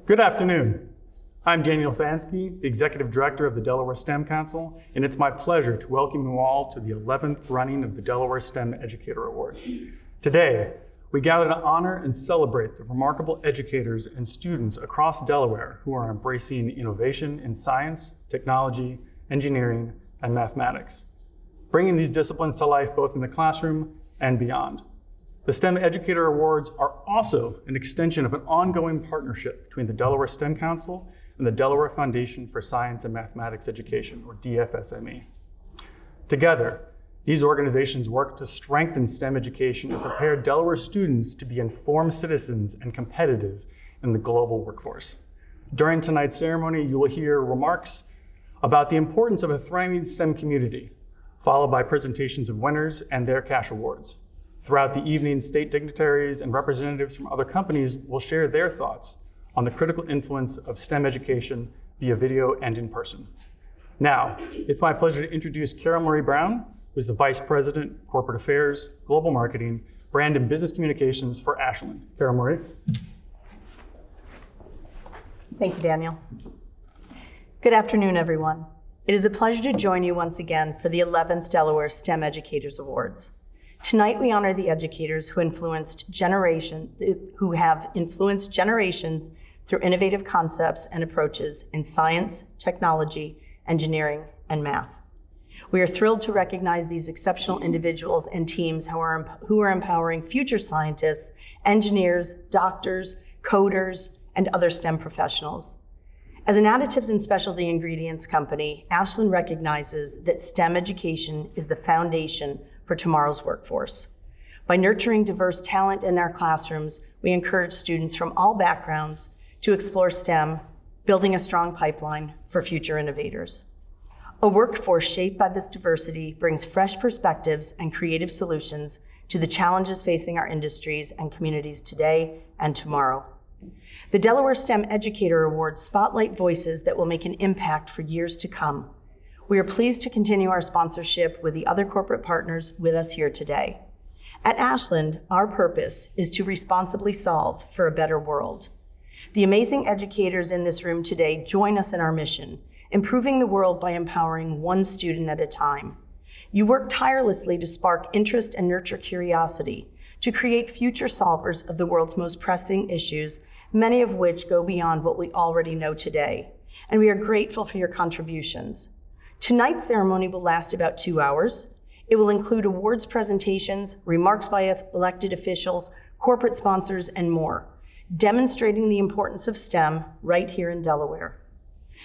Good afternoon. I'm Daniel Suchenski, the Executive Director of the Delaware STEM Council, and it's my pleasure to welcome you all to the 11th running of the Delaware STEM Educator Awards. Today, we gather to honor and celebrate the remarkable educators and students across Delaware who are embracing innovation in science, technology, engineering, and mathematics, bringing these disciplines to life both in the classroom and beyond. The STEM Educator Awards are also an extension of an ongoing partnership between the Delaware STEM Council and the Delaware Foundation for Science and Mathematics Education, or DFSME. Together, these organizations work to strengthen STEM education and prepare Delaware students to be informed citizens and competitive in the global workforce. During tonight's ceremony, you will hear remarks about the importance of a thriving STEM community, followed by presentations of winners and their cash awards. Throughout the evening, state dignitaries and representatives from other companies will share their thoughts on the critical influence of STEM education via video and in person. Now, it's my pleasure to introduce Carol Marie Brown, who is the Vice President, Corporate Affairs, Global Marketing, Brand and Business Communications for Ashland. Carol Marie. Thank you, Daniel. Good afternoon, everyone. It is a pleasure to join you once again for the 11th Delaware STEM Educators Awards. Tonight, we honor the educators who have influenced generations through innovative concepts and approaches in science, technology, engineering, and math. We are thrilled to recognize these exceptional individuals and teams who are empowering future scientists, engineers, doctors, coders, and other STEM professionals. As an additives and specialty ingredients company, Ashland recognizes that STEM education is the foundation for tomorrow's workforce. By nurturing diverse talent in our classrooms, we encourage students from all backgrounds to explore STEM, building a strong pipeline for future innovators. A workforce shaped by this diversity brings fresh perspectives and creative solutions to the challenges facing our industries and communities today and tomorrow. The Delaware STEM Educator Awards spotlight voices that will make an impact for years to come. We are pleased to continue our sponsorship with the other corporate partners with us here today. At Ashland, our purpose is to responsibly solve for a better world. The amazing educators in this room today join us in our mission, improving the world by empowering one student at a time. You work tirelessly to spark interest and nurture curiosity, to create future solvers of the world's most pressing issues, many of which go beyond what we already know today. And we are grateful for your contributions. Tonight's ceremony will last about 2 hours. It will include awards presentations, remarks by elected officials, corporate sponsors, and more, demonstrating the importance of STEM right here in Delaware.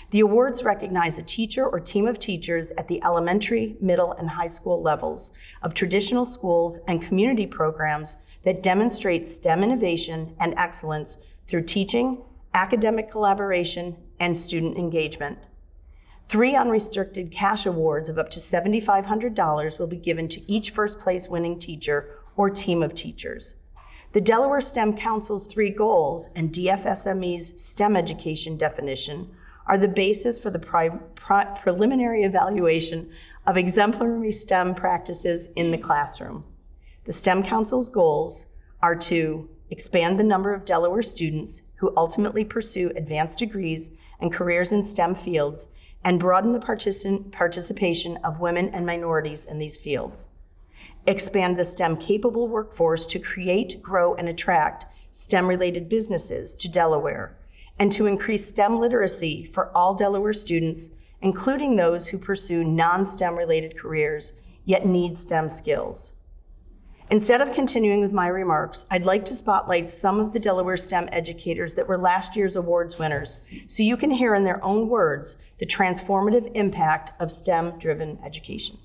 The awards recognize a teacher or team of teachers at the elementary, middle, and high school levels of traditional schools and community programs that demonstrate STEM innovation and excellence through teaching, academic collaboration, and student engagement. 3 unrestricted cash awards of up to $7,500 will be given to each first place winning teacher or team of teachers. The Delaware STEM Council's 3 goals and DFSME's STEM education definition are the basis for the preliminary evaluation of exemplary STEM practices in the classroom. The STEM Council's goals are to expand the number of Delaware students who ultimately pursue advanced degrees and careers in STEM fields and broaden the participation of women and minorities in these fields. Expand the STEM-capable workforce to create, grow, and attract STEM-related businesses to Delaware, and to increase STEM literacy for all Delaware students, including those who pursue non-STEM related careers, yet need STEM skills. Instead of continuing with my remarks, I'd like to spotlight some of the Delaware STEM educators that were last year's awards winners, so you can hear in their own words the transformative impact of STEM-driven education.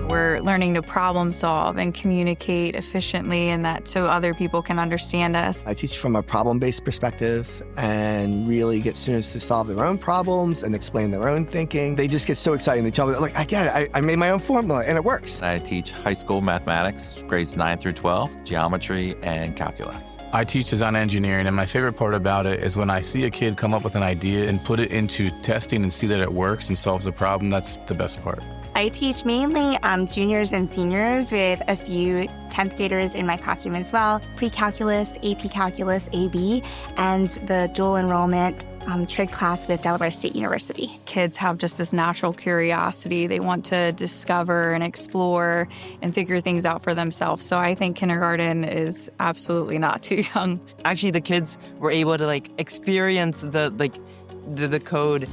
We're learning learning to problem solve and communicate efficiently, and that so other people can understand us. I teach from a problem-based perspective and really get students to solve their own problems and explain their own thinking. They just get so excited. They tell me, like, I get it. I made my own formula and it works. I teach high school mathematics, grades 9 through 12, geometry, and calculus. I teach design engineering, and my favorite part about it is when I see a kid come up with an idea and put it into testing and see that it works and solves the problem. That's the best part. I teach mainly juniors and seniors with a few 10th graders in my classroom as well. Pre-calculus, AP Calculus, AB, and the dual enrollment trig class with Delaware State University. Kids have just this natural curiosity. They want to discover and explore and figure things out for themselves. So I think kindergarten is absolutely not too young. Actually, the kids were able to experience the code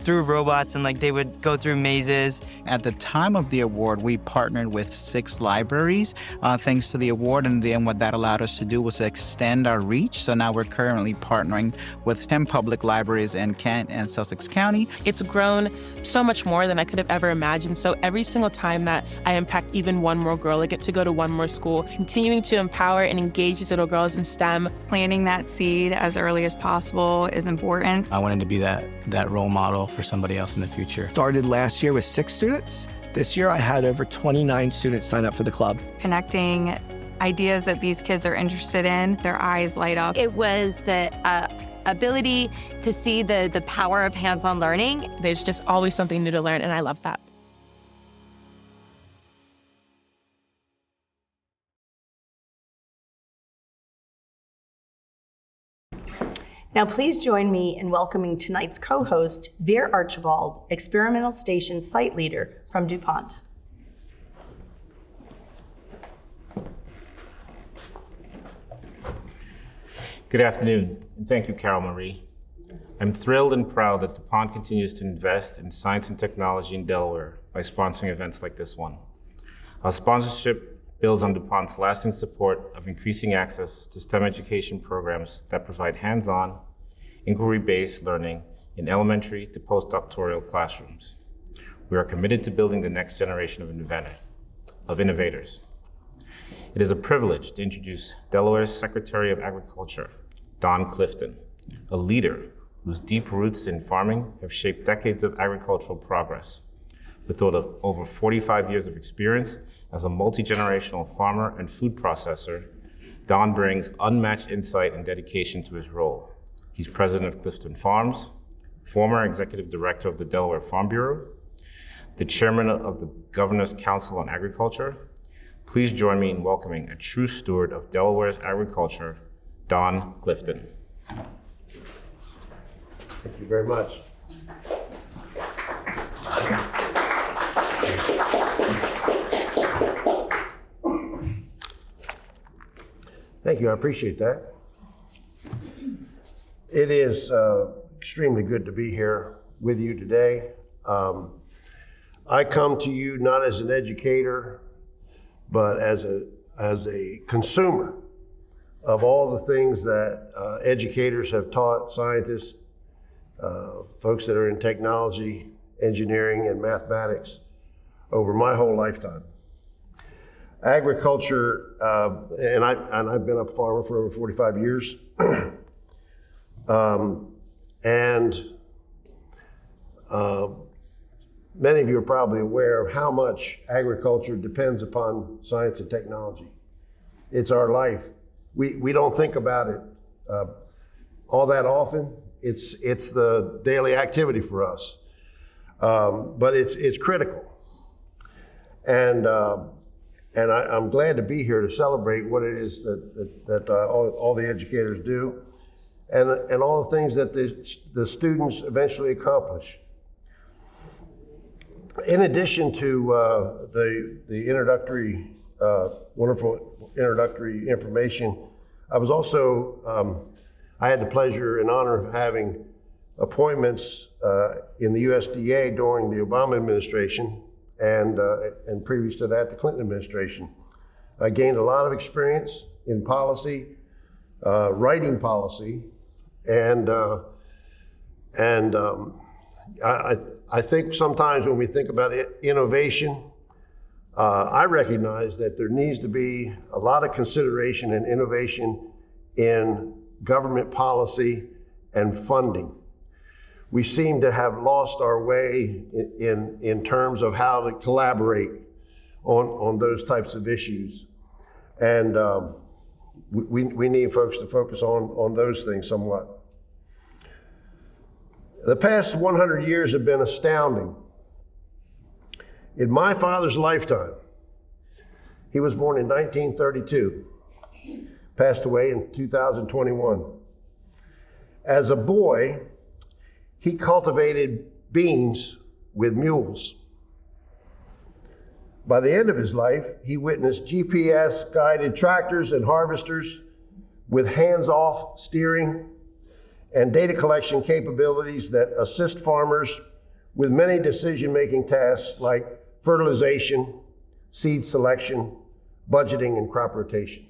through robots, and they would go through mazes. At the time of the award, we partnered with 6 libraries thanks to the award, and then what that allowed us to do was extend our reach. So now we're currently partnering with 10 public libraries in Kent and Sussex County. It's grown so much more than I could have ever imagined. So every single time that I impact even one more girl, I get to go to one more school, continuing to empower and engage these little girls in STEM. Planting that seed as early as possible is important. I wanted to be that role model for somebody else in the future. Started last year with 6 students. This year I had over 29 students sign up for the club. Connecting ideas that these kids are interested in, their eyes light up. It was the ability to see the power of hands-on learning. There's just always something new to learn, and I love that. Now please join me in welcoming tonight's co-host, Veer Archibald, Experimental Station Site Leader from DuPont. Good afternoon, and thank you, Carol Marie. I'm thrilled and proud that DuPont continues to invest in science and technology in Delaware by sponsoring events like this one. Our sponsorship builds on DuPont's lasting support of increasing access to STEM education programs that provide hands-on, inquiry-based learning in elementary to postdoctoral classrooms. We are committed to building the next generation of innovators. It is a privilege to introduce Delaware's Secretary of Agriculture, Don Clifton, a leader whose deep roots in farming have shaped decades of agricultural progress. With over 45 years of experience as a multi-generational farmer and food processor, Don brings unmatched insight and dedication to his role. He's president of Clifton Farms, former executive director of the Delaware Farm Bureau, the chairman of the Governor's Council on Agriculture. Please join me in welcoming a true steward of Delaware's agriculture, Don Clifton. Thank you very much. Thank you, I appreciate that. It is extremely good to be here with you today. I come to you not as an educator, but as a consumer of all the things that educators have taught scientists, folks that are in technology, engineering, and mathematics over my whole lifetime. Agriculture, and I've been a farmer for over 45 years, many of you are probably aware of how much agriculture depends upon science and technology. It's our life. We don't think about it all that often. It's the daily activity for us, but it's critical. And I'm glad to be here to celebrate what it is that all the educators do, and all the things that the students eventually accomplish. In addition to the introductory, wonderful introductory information, I was also, I had the pleasure and honor of having appointments in the USDA during the Obama administration and previous to that, the Clinton administration. I gained a lot of experience in policy, writing policy, and I think sometimes when we think about innovation, I recognize that there needs to be a lot of consideration and innovation in government policy and funding. We seem to have lost our way in terms of how to collaborate on those types of issues. And we need folks to focus on those things somewhat. The past 100 years have been astounding. In my father's lifetime, he was born in 1932, passed away in 2021. As a boy, he cultivated beans with mules. By the end of his life, he witnessed GPS-guided tractors and harvesters with hands-off steering and data collection capabilities that assist farmers with many decision-making tasks like fertilization, seed selection, budgeting, and crop rotation.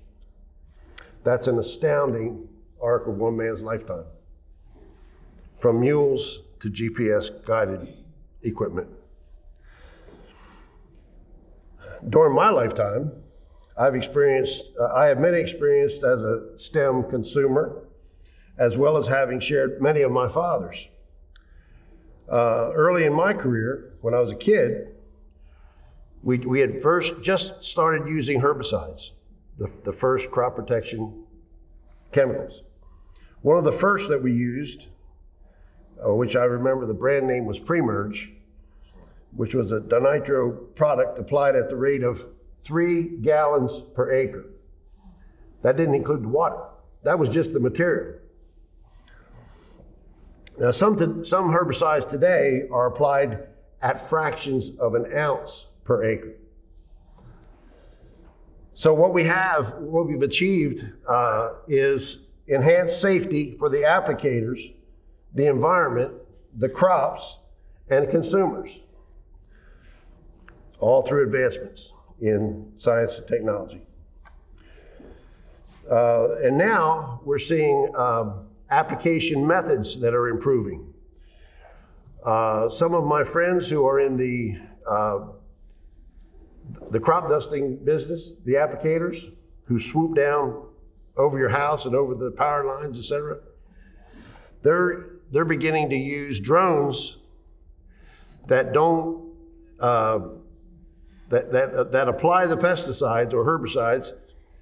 That's an astounding arc of one man's lifetime, from mules to GPS-guided equipment. During my lifetime, I have many experiences as a STEM consumer, as well as having shared many of my father's. Early in my career, when I was a kid, we had first just started using herbicides, the first crop protection chemicals. One of the first that we used, which I remember the brand name was Pre-Merge, which was a dinitro product applied at the rate of 3 gallons per acre. That didn't include the water. That was just the material. Now, some herbicides today are applied at fractions of an ounce per acre. So what we've achieved is enhanced safety for the applicators, the environment, the crops, and consumers, all through advancements in science and technology. And now we're seeing application methods that are improving. Some of my friends who are in the crop dusting business, the applicators who swoop down over your house and over the power lines, et cetera, they're beginning to use drones that don't that apply the pesticides or herbicides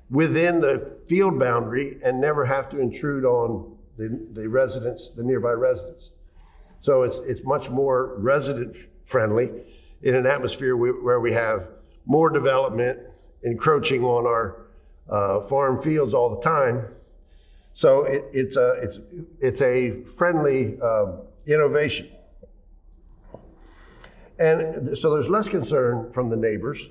within the field boundary and never have to intrude on the residents, the nearby residents. So it's much more resident friendly in an atmosphere where we have more development encroaching on our farm fields all the time. So it's a friendly innovation. And so there's less concern from the neighbors,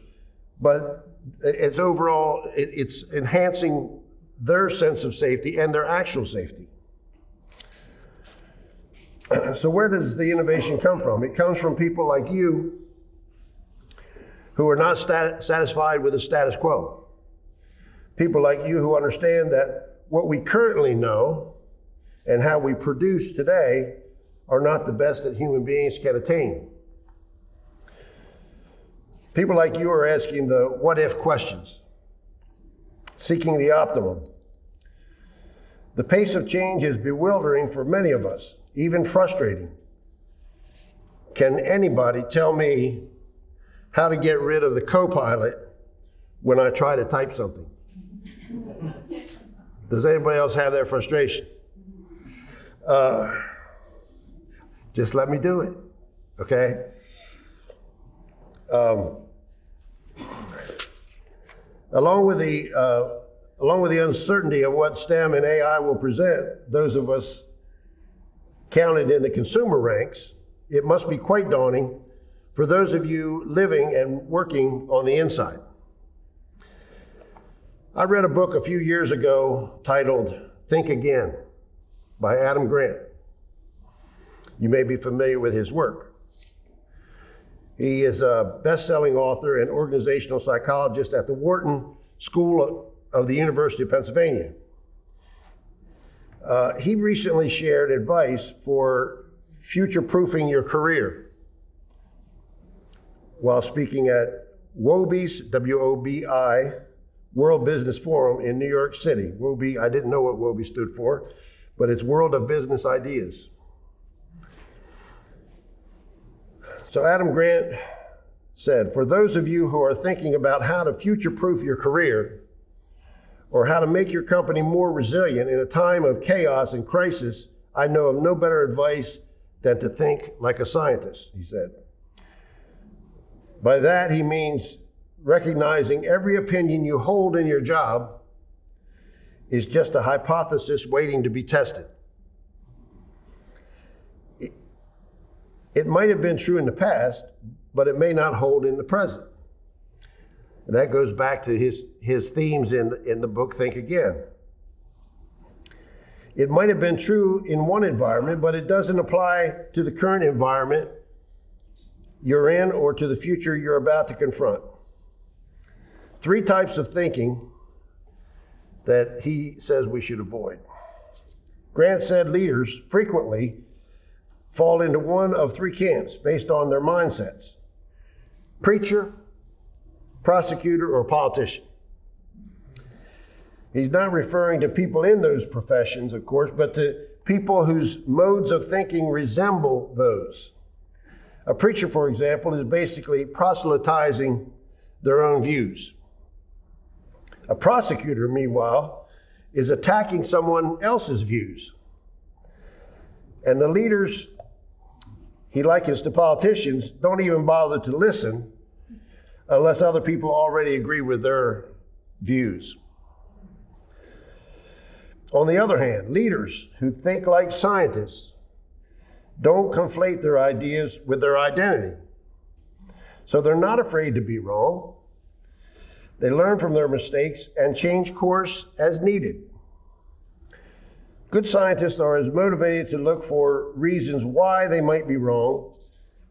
but it's overall, it's enhancing their sense of safety and their actual safety. So where does the innovation come from? It comes from people like you who are not satisfied with the status quo. People like you who understand that what we currently know and how we produce today are not the best that human beings can attain. People like you are asking the what-if questions, seeking the optimum. The pace of change is bewildering for many of us, even frustrating. Can anybody tell me how to get rid of the co-pilot when I try to type something? Does anybody else have that frustration? Just let me do it, okay? Along with the uncertainty of what STEM and AI will present, those of us counted in the consumer ranks, it must be quite daunting for those of you living and working on the inside. I read a book a few years ago titled Think Again by Adam Grant. You may be familiar with his work. He is a best-selling author and organizational psychologist at the Wharton School of the University of Pennsylvania. He recently shared advice for future-proofing your career while speaking at WOBI's, W-O-B-I, World Business Forum in New York City. WOBI, I didn't know what WOBI stood for, but it's World of Business Ideas. So Adam Grant said, for those of you who are thinking about how to future-proof your career or how to make your company more resilient in a time of chaos and crisis, I know of no better advice than to think like a scientist, he said. By that, he means recognizing every opinion you hold in your job is just a hypothesis waiting to be tested. It might have been true in the past, but it may not hold in the present. And that goes back to his themes in the book, Think Again. It might have been true in one environment, but it doesn't apply to the current environment you're in or to the future you're about to confront. 3 types of thinking that he says we should avoid. Grant said leaders frequently fall into one of 3 camps based on their mindsets: preacher, prosecutor, or politician. He's not referring to people in those professions, of course, but to people whose modes of thinking resemble those. A preacher, for example, is basically proselytizing their own views. A prosecutor, meanwhile, is attacking someone else's views. And the leaders he likens to politicians don't even bother to listen unless other people already agree with their views. On the other hand, leaders who think like scientists don't conflate their ideas with their identity. So they're not afraid to be wrong. They learn from their mistakes and change course as needed. Good scientists are as motivated to look for reasons why they might be wrong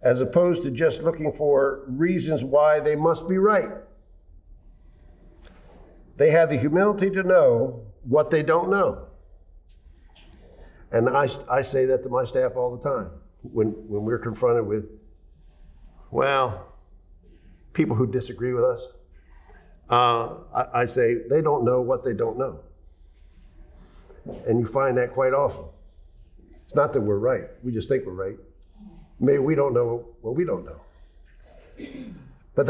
as opposed to just looking for reasons why they must be right. They have the humility to know what they don't know. And I say that to my staff all the time when we're confronted with, well, people who disagree with us. I say they don't know what they don't know. And you find that quite often. It's not that we're right, we just think we're right. Maybe we don't know what we don't know. But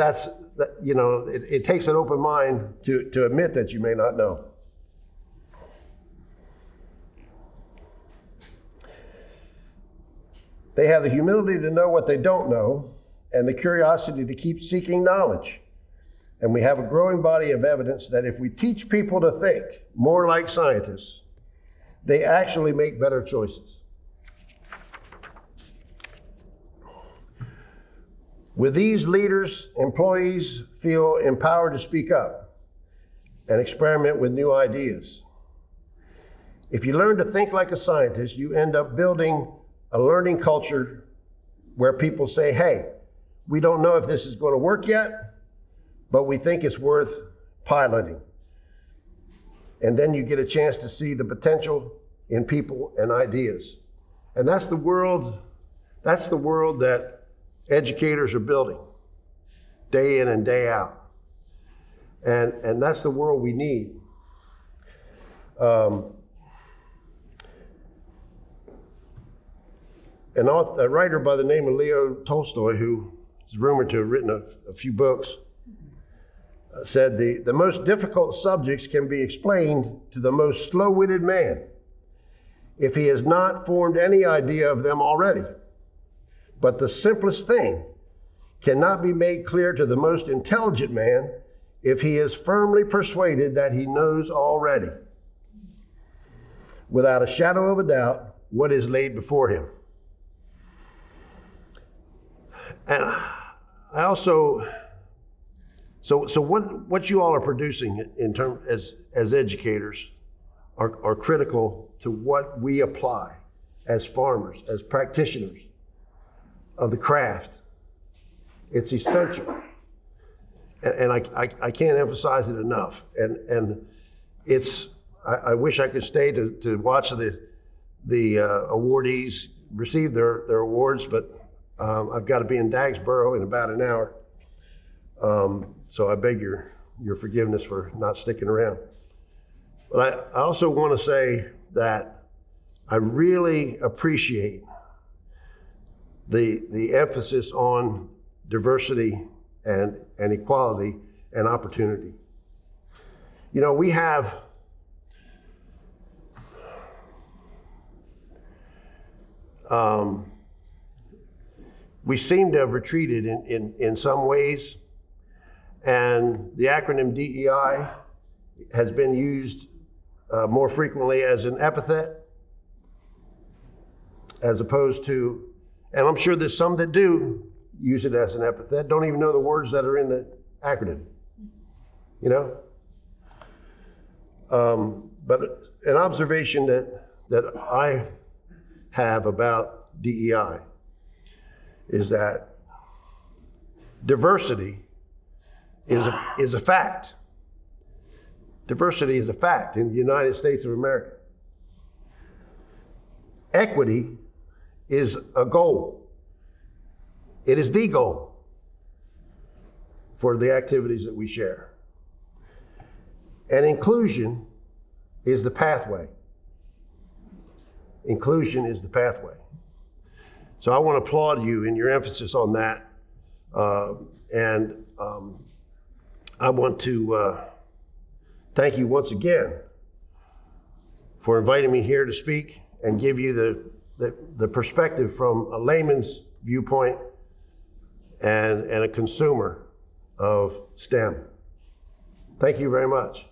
it takes an open mind to admit that you may not know. They have the humility to know what they don't know and the curiosity to keep seeking knowledge. And we have a growing body of evidence that if we teach people to think more like scientists, they actually make better choices. With these leaders, employees feel empowered to speak up and experiment with new ideas. If you learn to think like a scientist, you end up building a learning culture where people say, hey, we don't know if this is going to work yet, but we think it's worth piloting. And then you get a chance to see the potential in people and ideas. And that's the world that educators are building day in and day out. And that's the world we need. A writer by the name of Leo Tolstoy, who is rumored to have written a few books, said the most difficult subjects can be explained to the most slow-witted man if he has not formed any idea of them already. But the simplest thing cannot be made clear to the most intelligent man if he is firmly persuaded that he knows already, without a shadow of a doubt, what is laid before him. And I also, so what you all are producing in terms as educators are critical to what we apply as farmers, as practitioners of the craft. It's essential. And I can't emphasize it enough. And it's, I wish I could stay to watch the awardees receive their awards, but I've got to be in Dagsboro in about an hour. So I beg your forgiveness for not sticking around. But I also want to say that I really appreciate the emphasis on diversity and equality and opportunity. You know, we seem to have retreated in some ways, and the acronym DEI has been used more frequently as an epithet as opposed to, and I'm sure there's some that do use it as an epithet, don't even know the words that are in the acronym, you know? But an observation that I have about DEI is that diversity is a fact. Diversity is a fact in the United States of America. Equity is a goal. It is the goal for the activities that we share. And inclusion is the pathway. Inclusion is the pathway. So I want to applaud you in your emphasis on that. I want to thank you once again for inviting me here to speak and give you the perspective from a layman's viewpoint and a consumer of STEM. Thank you very much.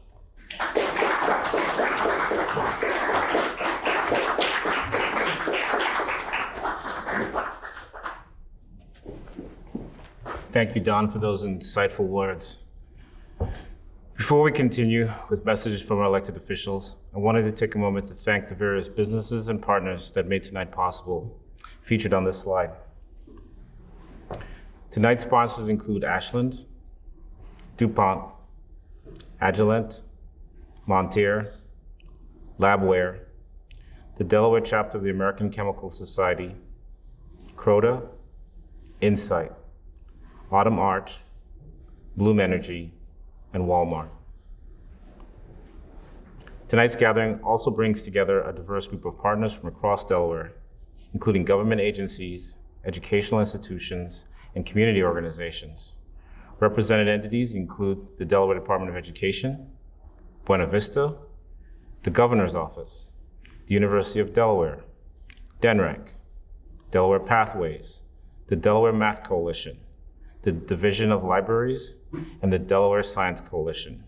Thank you, Don, for those insightful words. Before we continue with messages from our elected officials, I wanted to take a moment to thank the various businesses and partners that made tonight possible, featured on this slide. Tonight's sponsors include Ashland, DuPont, Agilent, Monteer, Labware, the Delaware chapter of the American Chemical Society, Croda, Insight, Autumn Arch, Bloom Energy, and Walmart. Tonight's gathering also brings together a diverse group of partners from across Delaware, including government agencies, educational institutions, and community organizations. Represented entities include the Delaware Department of Education, Buena Vista, the Governor's Office, the University of Delaware, DENREC, Delaware Pathways, the Delaware Math Coalition, the Division of Libraries, and the Delaware Science Coalition.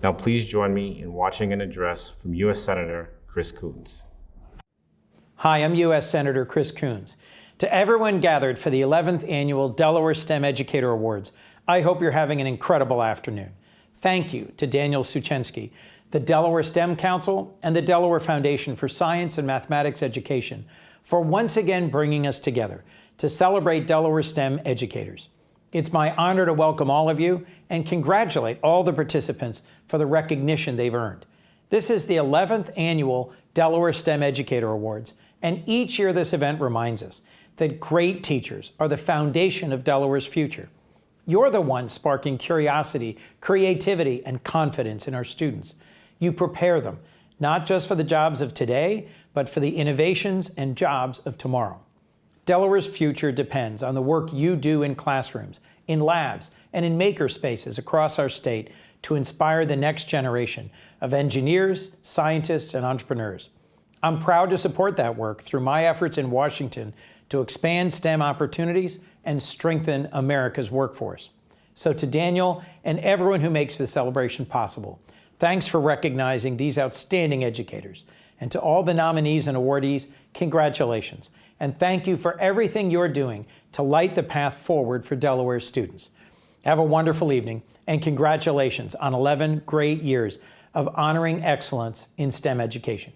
Now please join me in watching an address from U.S. Senator Chris Coons. Hi, I'm U.S. Senator Chris Coons. To everyone gathered for the 11th Annual Delaware STEM Educator Awards, I hope you're having an incredible afternoon. Thank you to Daniel Suchenski, the Delaware STEM Council, and the Delaware Foundation for Science and Mathematics Education for once again bringing us together to celebrate Delaware STEM educators. It's my honor to welcome all of you and congratulate all the participants for the recognition they've earned. This is the 11th Annual Delaware STEM Educator Awards, and each year this event reminds us that great teachers are the foundation of Delaware's future. You're the ones sparking curiosity, creativity, and confidence in our students. You prepare them, not just for the jobs of today, but for the innovations and jobs of tomorrow. Delaware's future depends on the work you do in classrooms, in labs, and in maker spaces across our state to inspire the next generation of engineers, scientists, and entrepreneurs. I'm proud to support that work through my efforts in Washington to expand STEM opportunities and strengthen America's workforce. So to Daniel and everyone who makes this celebration possible, thanks for recognizing these outstanding educators. And to all the nominees and awardees, congratulations. And thank you for everything you're doing to light the path forward for Delaware students. Have a wonderful evening, and congratulations on 11 great years of honoring excellence in STEM education.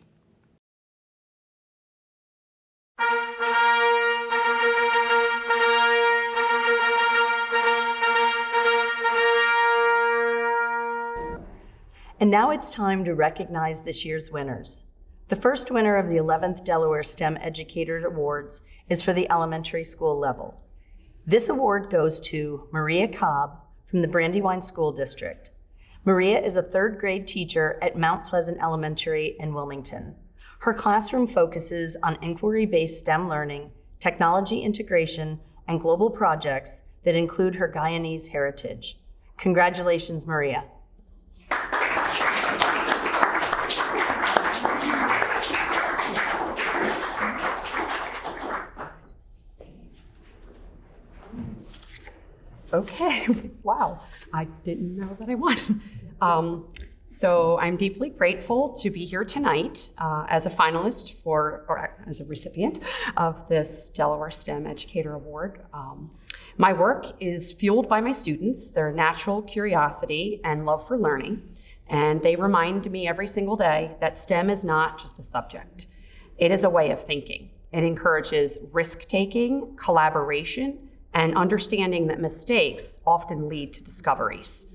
And now it's time to recognize this year's winners. The first winner of the 11th Delaware STEM Educator Awards is for the elementary school level. This award goes to Maria Cobb from the Brandywine School District. Maria is a third grade teacher at Mount Pleasant Elementary in Wilmington. Her classroom focuses on inquiry-based STEM learning, technology integration, and global projects that include her Guyanese heritage. Congratulations, Maria. Okay, wow, I didn't know that I won. So I'm deeply grateful to be here tonight as a finalist or as a recipient of this Delaware STEM Educator Award. My work is fueled by my students, their natural curiosity and love for learning, and they remind me every single day that STEM is not just a subject. It is a way of thinking. It encourages risk-taking, collaboration, and understanding that mistakes often lead to discoveries.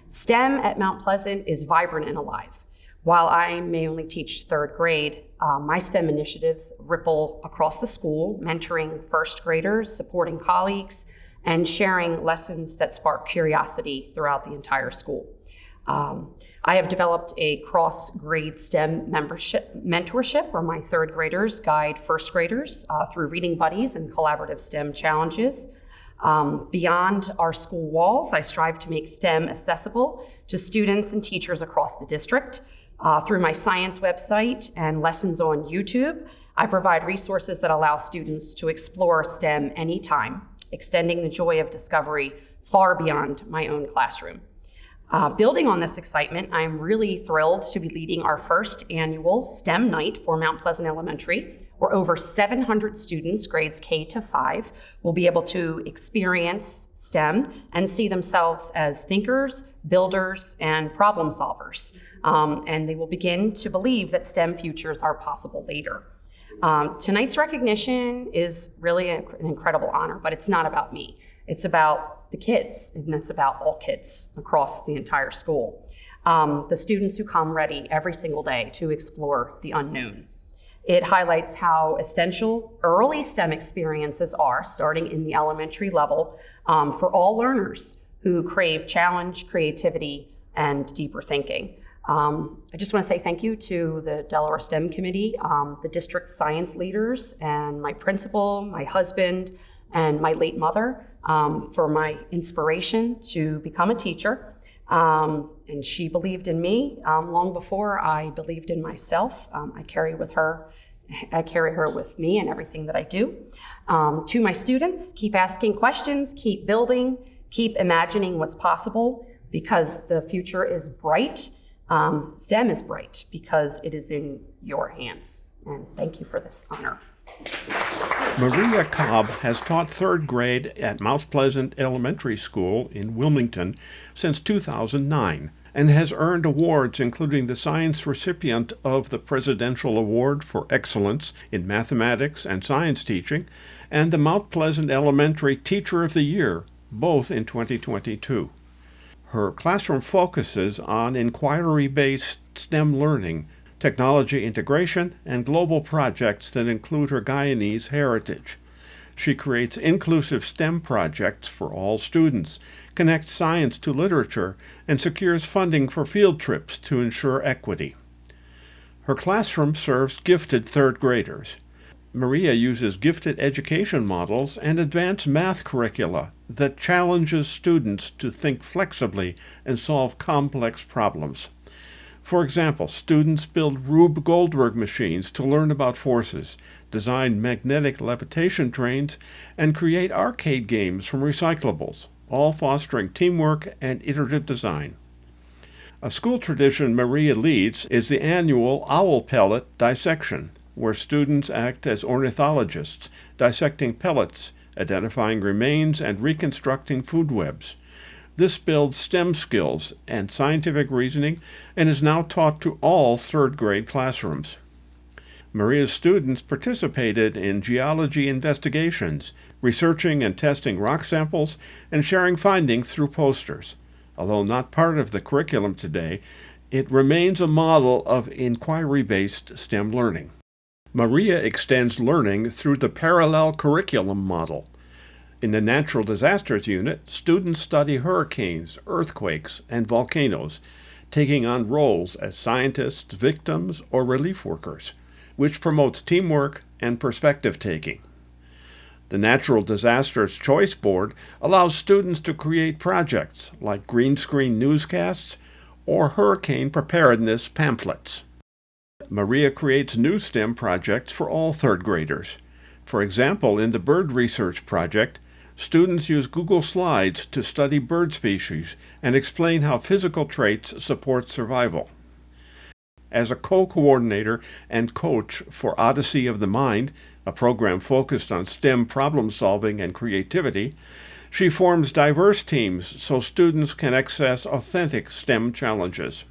STEM at Mount Pleasant is vibrant and alive. While I may only teach third grade, my STEM initiatives ripple across the school, mentoring first graders, supporting colleagues, and sharing lessons that spark curiosity throughout the entire school. I have developed a cross-grade STEM mentorship where my third graders guide first graders through reading buddies and collaborative STEM challenges. Beyond our school walls, I strive to make STEM accessible to students and teachers across the district. Through my science website and lessons on YouTube, I provide resources that allow students to explore STEM anytime, extending the joy of discovery far beyond my own classroom. Building on this excitement, I'm really thrilled to be leading our first annual STEM night for Mount Pleasant Elementary, where over 700 students, grades K to 5, will be able to experience STEM and see themselves as thinkers, builders, and problem solvers. And they will begin to believe that STEM futures are possible later. Tonight's recognition is really an incredible honor, but it's not about me. It's about the kids, and it's about all kids across the entire school. The students who come ready every single day to explore the unknown. It highlights how essential early STEM experiences are, starting in the elementary level, for all learners who crave challenge, creativity, and deeper thinking. I just want to say thank you to the Delaware STEM Committee, the district science leaders, and my principal, my husband, and my late mother for my inspiration to become a teacher. And she believed in me long before I believed in myself. I carry her with me in everything that I do. To my students, keep asking questions, keep building, keep imagining what's possible, because the future is bright. STEM is bright because it is in your hands. And thank you for this honor. Maria Cobb has taught third grade at Mount Pleasant Elementary School in Wilmington since 2009 and has earned awards including the science recipient of the Presidential Award for Excellence in Mathematics and Science Teaching and the Mount Pleasant Elementary Teacher of the Year, both in 2022. Her classroom focuses on inquiry-based STEM learning, technology integration, and global projects that include her Guyanese heritage. She creates inclusive STEM projects for all students, connects science to literature, and secures funding for field trips to ensure equity. Her classroom serves gifted third graders. Maria uses gifted education models and advanced math curricula that challenges students to think flexibly and solve complex problems. For example, students build Rube Goldberg machines to learn about forces, design magnetic levitation trains, and create arcade games from recyclables, all fostering teamwork and iterative design. A school tradition Maria leads is the annual owl pellet dissection, where students act as ornithologists, dissecting pellets, identifying remains, and reconstructing food webs. This builds STEM skills and scientific reasoning and is now taught to all third grade classrooms. Maria's students participated in geology investigations, researching and testing rock samples, and sharing findings through posters. Although not part of the curriculum today, it remains a model of inquiry-based STEM learning. Maria extends learning through the parallel curriculum model. In the Natural Disasters Unit, students study hurricanes, earthquakes, and volcanoes, taking on roles as scientists, victims, or relief workers, which promotes teamwork and perspective-taking. The Natural Disasters Choice Board allows students to create projects like green screen newscasts or hurricane preparedness pamphlets. Maria creates new STEM projects for all third graders. For example, in the bird research project, students use Google Slides to study bird species and explain how physical traits support survival. As a co-coordinator and coach for Odyssey of the Mind, a program focused on STEM problem solving and creativity, she forms diverse teams so students can access authentic STEM challenges.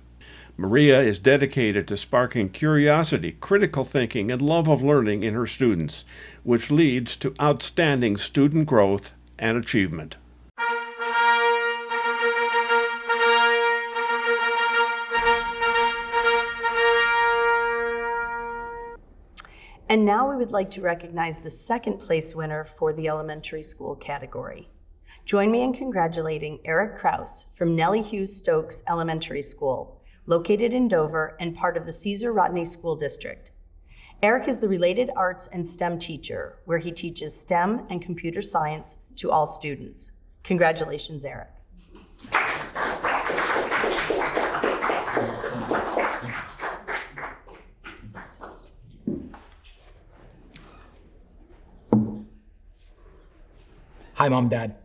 Maria is dedicated to sparking curiosity, critical thinking, and love of learning in her students, which leads to outstanding student growth and achievement. And now we would like to recognize the second place winner for the elementary school category. Join me in congratulating Eric Krause from Nellie Hughes Stokes Elementary School, located in Dover and part of the Caesar Rodney School District. Eric is the Related Arts and STEM teacher, where he teaches STEM and computer science to all students. Congratulations, Eric. Hi, Mom, Dad.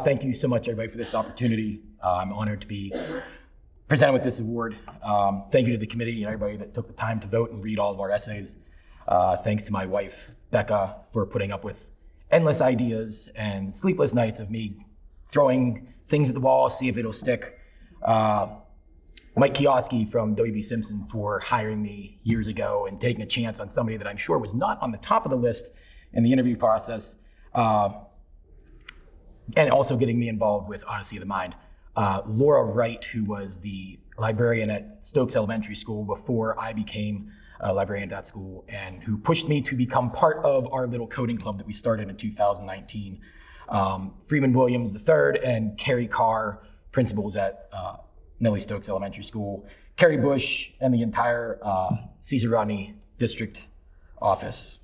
Thank you so much, everybody, for this opportunity. I'm honored to be presented with this award. Thank you to the committee and everybody that took the time to vote and read all of our essays. Thanks to my wife, Becca, for putting up with endless ideas and sleepless nights of me throwing things at the wall, see if it'll stick. Mike Kioski from W.B. Simpson for hiring me years ago and taking a chance on somebody that I'm sure was not on the top of the list in the interview process, and also getting me involved with Odyssey of the Mind. Laura Wright, who was the librarian at Stokes Elementary School before I became a librarian at that school, and who pushed me to become part of our little coding club that we started in 2019. Freeman Williams III and Carrie Carr, principals at Nellie Stokes Elementary School, Carrie Bush, and the entire Caesar Rodney District office.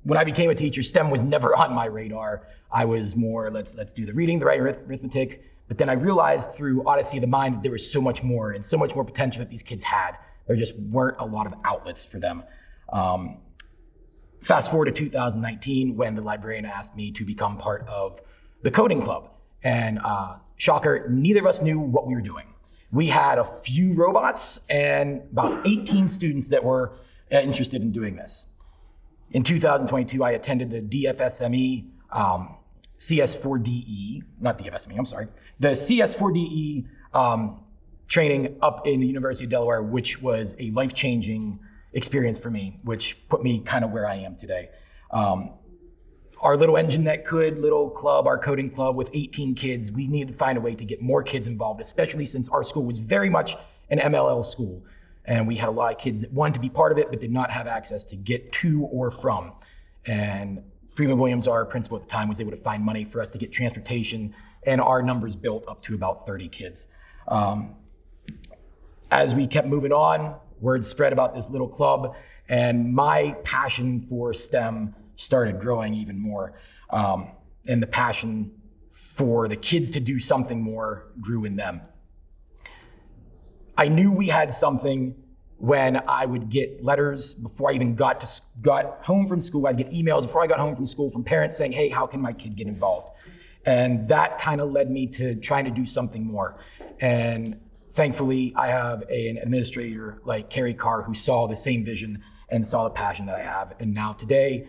When I became a teacher, STEM was never on my radar. I was more, let's do the reading, the writing, arithmetic. But then I realized through Odyssey of the Mind that there was so much more and so much more potential that these kids had. There just weren't a lot of outlets for them. Fast forward to 2019 when the librarian asked me to become part of the coding club. And shocker, neither of us knew what we were doing. We had a few robots and about 18 students that were interested in doing this. In 2022, I attended the DFSME CS4DE, not DFSME, I'm sorry, the CS4DE training up in the University of Delaware, which was a life-changing experience for me, which put me kind of where I am today. Our little engine that could, little club, our coding club with 18 kids, we needed to find a way to get more kids involved, especially since our school was very much an MLL school. And we had a lot of kids that wanted to be part of it, but did not have access to get to or from. And Freeman Williams, our principal at the time, was able to find money for us to get transportation, and our numbers built up to about 30 kids. As we kept moving on, word spread about this little club, and my passion for STEM started growing even more. And the passion for the kids to do something more grew in them. I knew we had something when I would get letters before I even got home from school. I'd get emails before I got home from school from parents saying, hey, how can my kid get involved? And that kind of led me to trying to do something more. And thankfully, I have an administrator like Carrie Carr who saw the same vision and saw the passion that I have. And now today,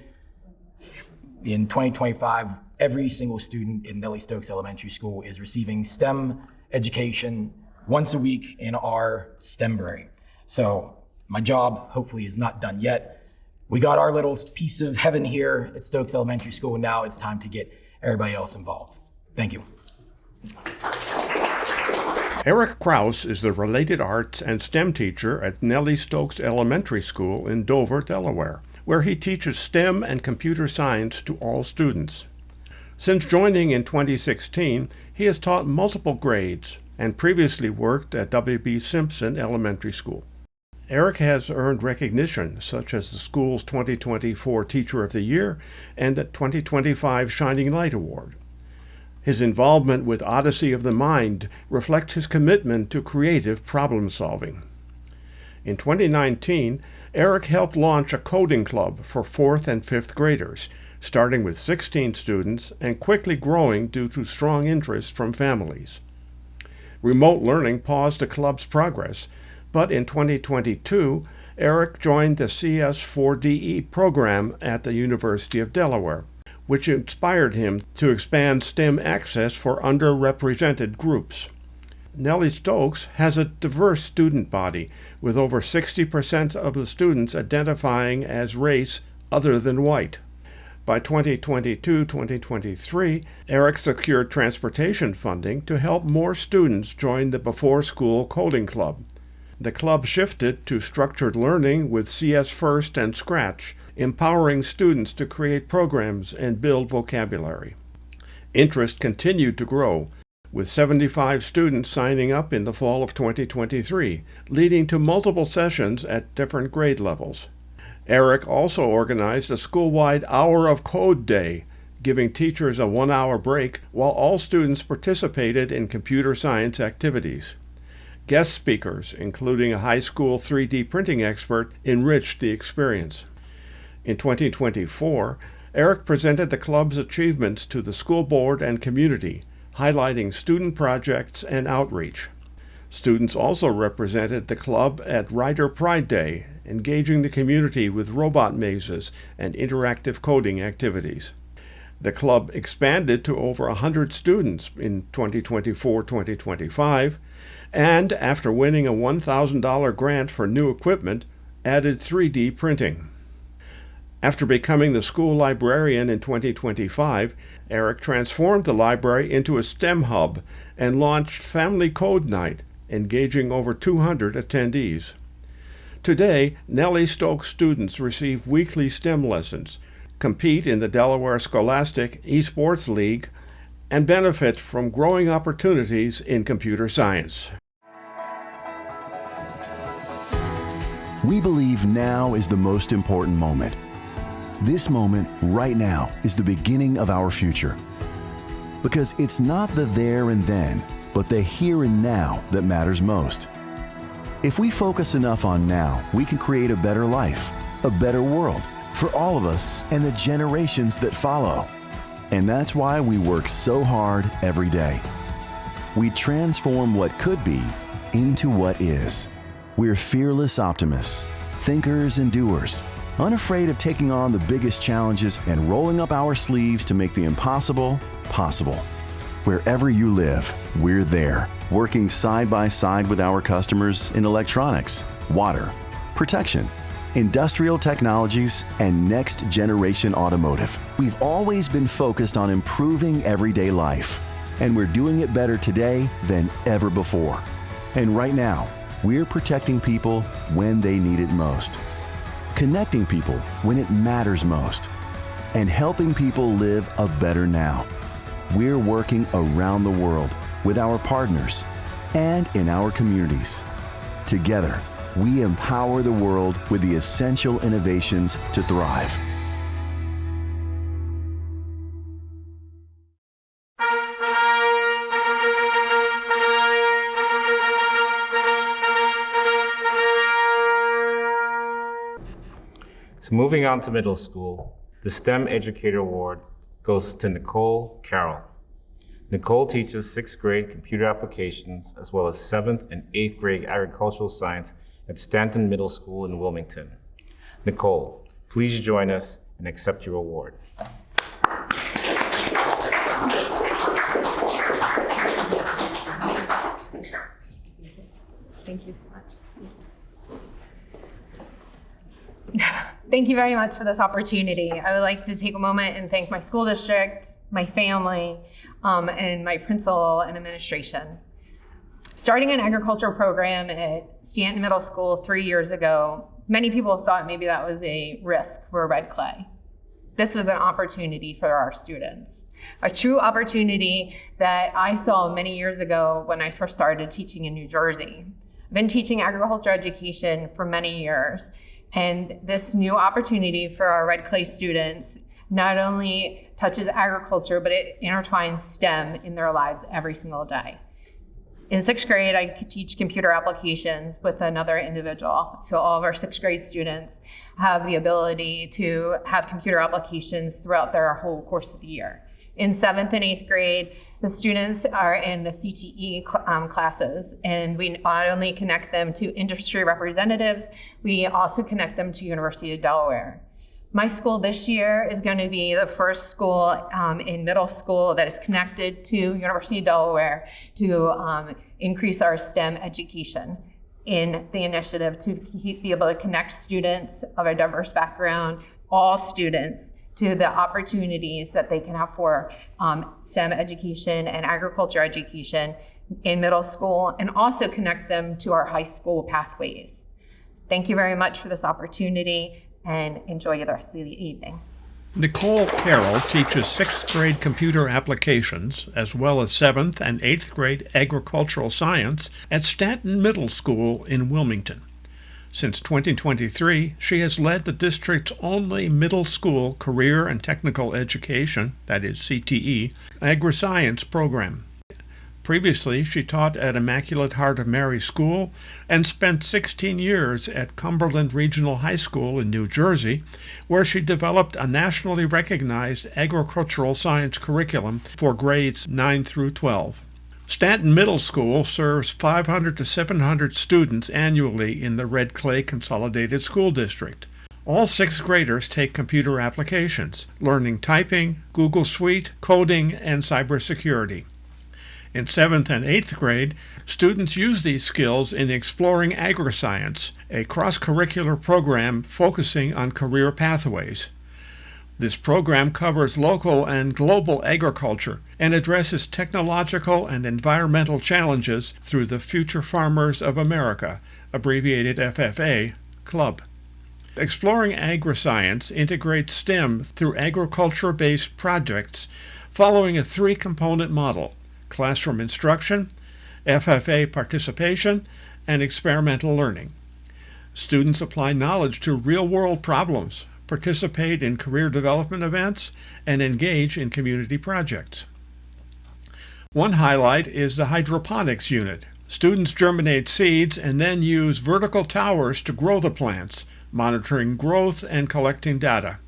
in 2025, every single student in Nellie Stokes Elementary School is receiving STEM education once a week in our STEMbrary. So my job hopefully is not done yet. We got our little piece of heaven here at Stokes Elementary School, and now it's time to get everybody else involved. Thank you. Eric Krause is the Related Arts and STEM teacher at Nellie Stokes Elementary School in Dover, Delaware, where he teaches STEM and computer science to all students. Since joining in 2016, he has taught multiple grades and previously worked at W.B. Simpson Elementary School. Eric has earned recognition such as the school's 2024 Teacher of the Year and the 2025 Shining Light Award. His involvement with Odyssey of the Mind reflects his commitment to creative problem solving. In 2019, Eric helped launch a coding club for 4th and 5th graders, starting with 16 students and quickly growing due to strong interest from families. Remote learning paused the club's progress, but in 2022, Eric joined the CS4DE program at the University of Delaware, which inspired him to expand STEM access for underrepresented groups. Nellie Stokes has a diverse student body, with over 60% of the students identifying as race other than white. By 2022-2023, Eric secured transportation funding to help more students join the before-school coding club. The club shifted to structured learning with CS First and Scratch, empowering students to create programs and build vocabulary. Interest continued to grow, with 75 students signing up in the fall of 2023, leading to multiple sessions at different grade levels. Eric also organized a school-wide Hour of Code Day, giving teachers a 1-hour break while all students participated in computer science activities. Guest speakers, including a high school 3D printing expert, enriched the experience. In 2024, Eric presented the club's achievements to the school board and community, highlighting student projects and outreach. Students also represented the club at Writer Pride Day, engaging the community with robot mazes and interactive coding activities. The club expanded to over 100 students in 2024-2025, and after winning a $1,000 grant for new equipment, added 3D printing. After becoming the school librarian in 2025, Eric transformed the library into a STEM hub and launched Family Code Night, engaging over 200 attendees. Today, Nellie Stokes students receive weekly STEM lessons, compete in the Delaware Scholastic Esports League, and benefit from growing opportunities in computer science. We believe now is the most important moment. This moment, right now, is the beginning of our future. Because it's not the there and then, but the here and now that matters most. If we focus enough on now, we can create a better life, a better world, for all of us and the generations that follow. And that's why we work so hard every day. We transform what could be into what is. We're fearless optimists, thinkers and doers, unafraid of taking on the biggest challenges and rolling up our sleeves to make the impossible possible. Wherever you live, we're there, working side by side with our customers in electronics, water, protection, industrial technologies, and next-generation automotive. We've always been focused on improving everyday life, and we're doing it better today than ever before. And right now, we're protecting people when they need it most, connecting people when it matters most, and helping people live a better now. We're working around the world with our partners and in our communities. Together, we empower the world with the essential innovations to thrive. So moving on to middle school, the STEM Educator Award goes to Nicole Carroll. Nicole teaches 6th grade computer applications as well as 7th and 8th grade agricultural science at Stanton Middle School in Wilmington. Nicole, please join us and accept your award. Thank you so much. Thank you very much for this opportunity. I would like to take a moment and thank my school district, my family, and my principal and administration. Starting an agricultural program at Stanton Middle School 3 years ago many people thought maybe that was a risk for red clay. This was an opportunity for our students, a true opportunity that I saw many years ago when I first started teaching in New Jersey. I've been teaching agriculture education for many years, and this new opportunity for our red clay students not only touches agriculture, but it intertwines STEM in their lives every single day. In 6th grade, I could teach computer applications with another individual. So all of our 6th grade students have the ability to have computer applications throughout their whole course of the year. In 7th and 8th grade, the students are in the CTE classes, and we not only connect them to industry representatives, we also connect them to University of Delaware. My school this year is going to be the first school in middle school that is connected to University of Delaware to increase our STEM education in the initiative to be able to connect students of a diverse background, all students, to the opportunities that they can have for STEM education and agriculture education in middle school, and also connect them to our high school pathways. Thank you very much for this opportunity, and enjoy the rest of the evening. Nicole Carroll teaches 6th grade computer applications as well as 7th and 8th grade agricultural science at Stanton Middle School in Wilmington. Since 2023, she has led the district's only middle school career and technical education, that is CTE, agri-science program. Previously, she taught at Immaculate Heart of Mary School and spent 16 years at Cumberland Regional High School in New Jersey, where she developed a nationally recognized agricultural science curriculum for grades 9 through 12. Stanton Middle School serves 500 to 700 students annually in the Red Clay Consolidated School District. All 6th graders take computer applications, learning typing, Google Suite, coding, and cybersecurity. In 7th and 8th grade, students use these skills in Exploring Agri-Science, a cross-curricular program focusing on career pathways. This program covers local and global agriculture and addresses technological and environmental challenges through the Future Farmers of America, abbreviated FFA, club. Exploring Agri-Science integrates STEM through agriculture-based projects following a 3-component model: classroom instruction, FFA participation, and experimental learning. Students apply knowledge to real-world problems, participate in career development events, and engage in community projects. One highlight is the hydroponics unit. Students germinate seeds and then use vertical towers to grow the plants, monitoring growth and collecting data.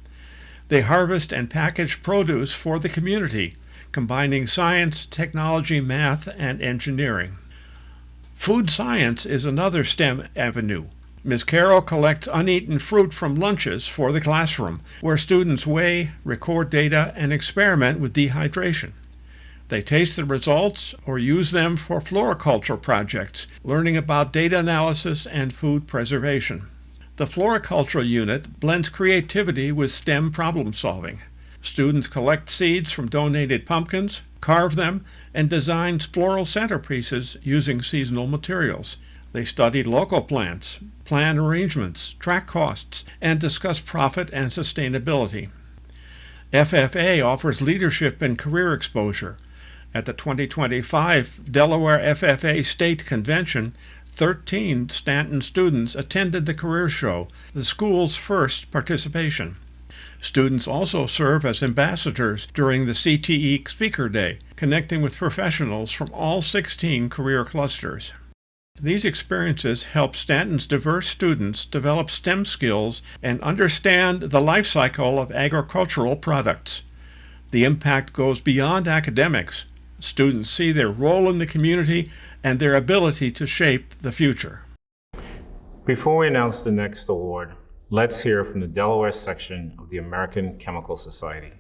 They harvest and package produce for the community, combining science, technology, math, and engineering. Food science is another STEM avenue. Ms. Carroll collects uneaten fruit from lunches for the classroom, where students weigh, record data, and experiment with dehydration. They taste the results or use them for floriculture projects, learning about data analysis and food preservation. The floriculture unit blends creativity with STEM problem solving. Students collect seeds from donated pumpkins, carve them, and design floral centerpieces using seasonal materials. They study local plants, plan arrangements, track costs, and discuss profit and sustainability. FFA offers leadership and career exposure. At the 2025 Delaware FFA State Convention, 13 Stanton students attended the career show, the school's first participation. Students also serve as ambassadors during the CTE Speaker Day, connecting with professionals from all 16 career clusters. These experiences help Stanton's diverse students develop STEM skills and understand the life cycle of agricultural products. The impact goes beyond academics. Students see their role in the community and their ability to shape the future. Before we announce the next award, let's hear from the Delaware section of the American Chemical Society.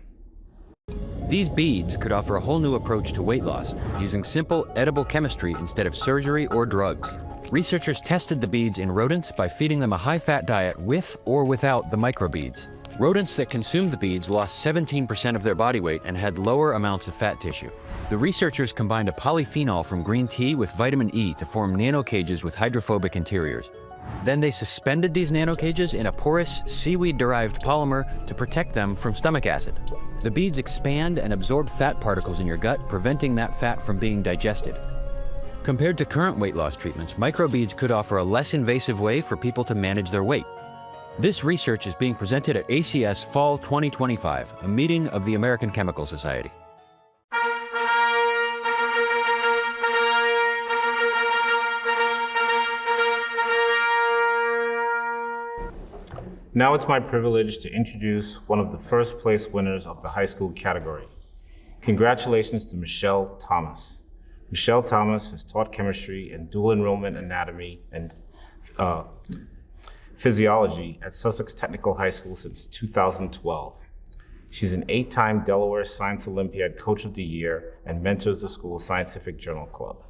These beads could offer a whole new approach to weight loss, using simple, edible chemistry instead of surgery or drugs. Researchers tested the beads in rodents by feeding them a high-fat diet with or without the microbeads. Rodents that consumed the beads lost 17% of their body weight and had lower amounts of fat tissue. The researchers combined a polyphenol from green tea with vitamin E to form nanocages with hydrophobic interiors. Then they suspended these nanocages in a porous, seaweed-derived polymer to protect them from stomach acid. The beads expand and absorb fat particles in your gut, preventing that fat from being digested. Compared to current weight loss treatments, microbeads could offer a less invasive way for people to manage their weight. This research is being presented at ACS Fall 2025, a meeting of the American Chemical Society. Now it's my privilege to introduce one of the first place winners of the high school category. Congratulations to Michelle Thomas. Michelle Thomas has taught chemistry and dual enrollment anatomy and physiology at Sussex Technical High School since 2012. She's an 8-time Delaware Science Olympiad Coach of the Year and mentors the school's Scientific Journal Club.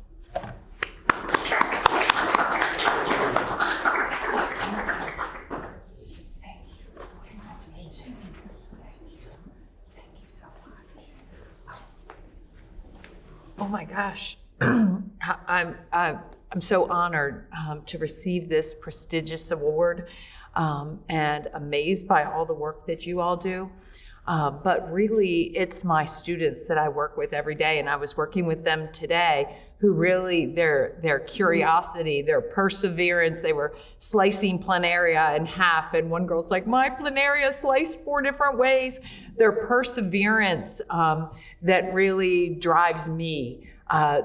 Oh my gosh, I'm so honored to receive this prestigious award and amazed by all the work that you all do. But really, it's my students that I work with every day, and I was working with them today who really, their curiosity, their perseverance, they were slicing planaria in half, and one girl's like, my planaria sliced 4 different ways. Their perseverance that really drives me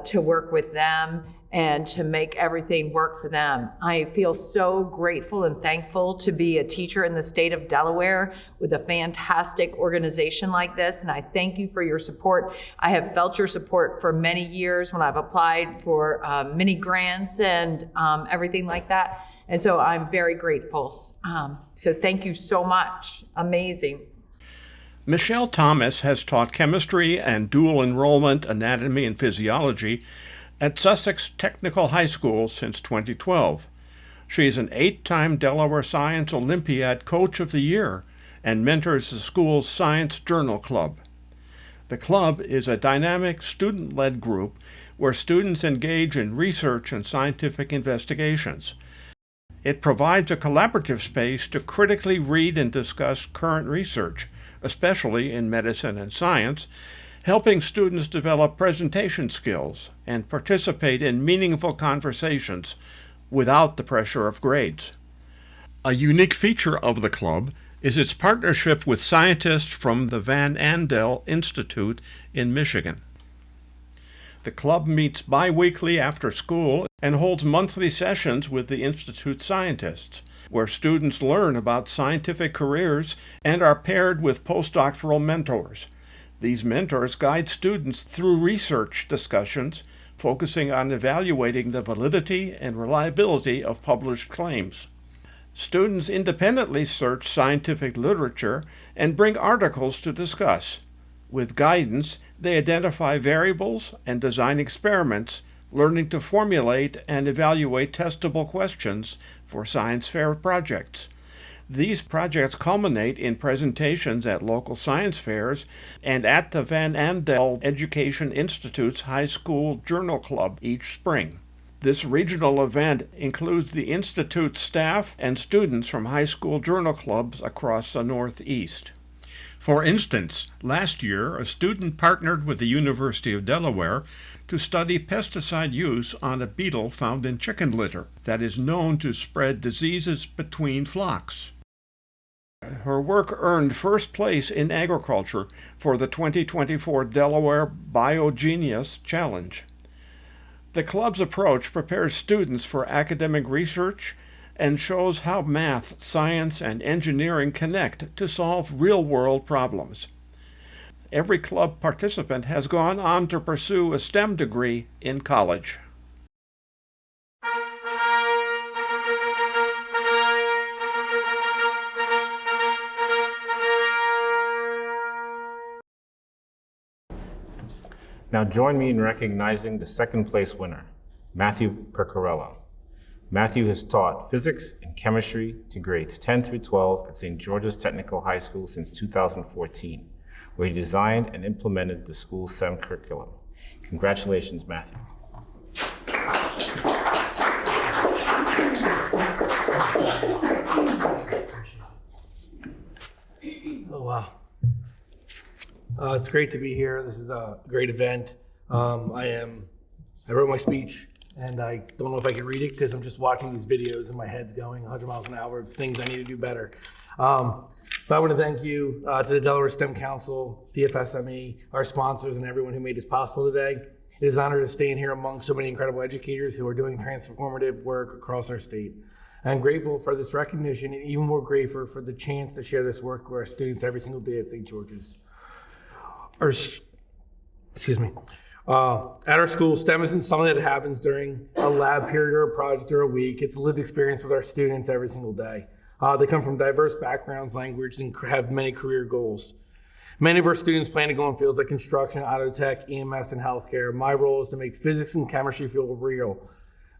to work with them and to make everything work for them. I feel so grateful and thankful to be a teacher in the state of Delaware with a fantastic organization like this, and I thank you for your support. I have felt your support for many years when I've applied for many grants and everything like that, and so I'm very grateful. So thank you so much. Amazing. Michelle Thomas has taught chemistry and dual enrollment anatomy and physiology at Sussex Technical High School since 2012. She is an 8-time Delaware Science Olympiad Coach of the Year and mentors the school's Science Journal Club. The club is a dynamic, student-led group where students engage in research and scientific investigations. It provides a collaborative space to critically read and discuss current research, especially in medicine and science, helping students develop presentation skills and participate in meaningful conversations without the pressure of grades. A unique feature of the club is its partnership with scientists from the Van Andel Institute in Michigan. The club meets bi-weekly after school and holds monthly sessions with the Institute scientists, where students learn about scientific careers and are paired with postdoctoral mentors. These mentors guide students through research discussions, focusing on evaluating the validity and reliability of published claims. Students independently search scientific literature and bring articles to discuss. With guidance, they identify variables and design experiments, learning to formulate and evaluate testable questions for science fair projects. These projects culminate in presentations at local science fairs and at the Van Andel Education Institute's High School Journal Club each spring. This regional event includes the Institute's staff and students from high school journal clubs across the Northeast. For instance, last year, a student partnered with the University of Delaware to study pesticide use on a beetle found in chicken litter that is known to spread diseases between flocks. Her work earned first place in agriculture for the 2024 Delaware BioGenius Challenge. The club's approach prepares students for academic research and shows how math, science, and engineering connect to solve real-world problems. Every club participant has gone on to pursue a STEM degree in college. Now join me in recognizing the second place winner, Matthew Percarello. Matthew has taught physics and chemistry to grades 10 through 12 at St. George's Technical High School since 2014, where he designed and implemented the school's STEM curriculum. Congratulations, Matthew. It's great to be here. This is a great event. I wrote my speech, and I don't know if I can read it because I'm just watching these videos and my head's going 100 miles an hour of things I need to do better. But I want to thank you to the Delaware STEM Council, DFSME, our sponsors, and everyone who made this possible today. It is an honor to stand here among so many incredible educators who are doing transformative work across our state. I'm grateful for this recognition and even more grateful for the chance to share this work with our students every single day at St. George's. At our school, STEM isn't something that happens during a lab period or a project or a week. It's a lived experience with our students every single day. They come from diverse backgrounds, languages, and have many career goals. Many of our students plan to go in fields like construction, auto tech, EMS, and healthcare. My role is to make physics and chemistry feel real,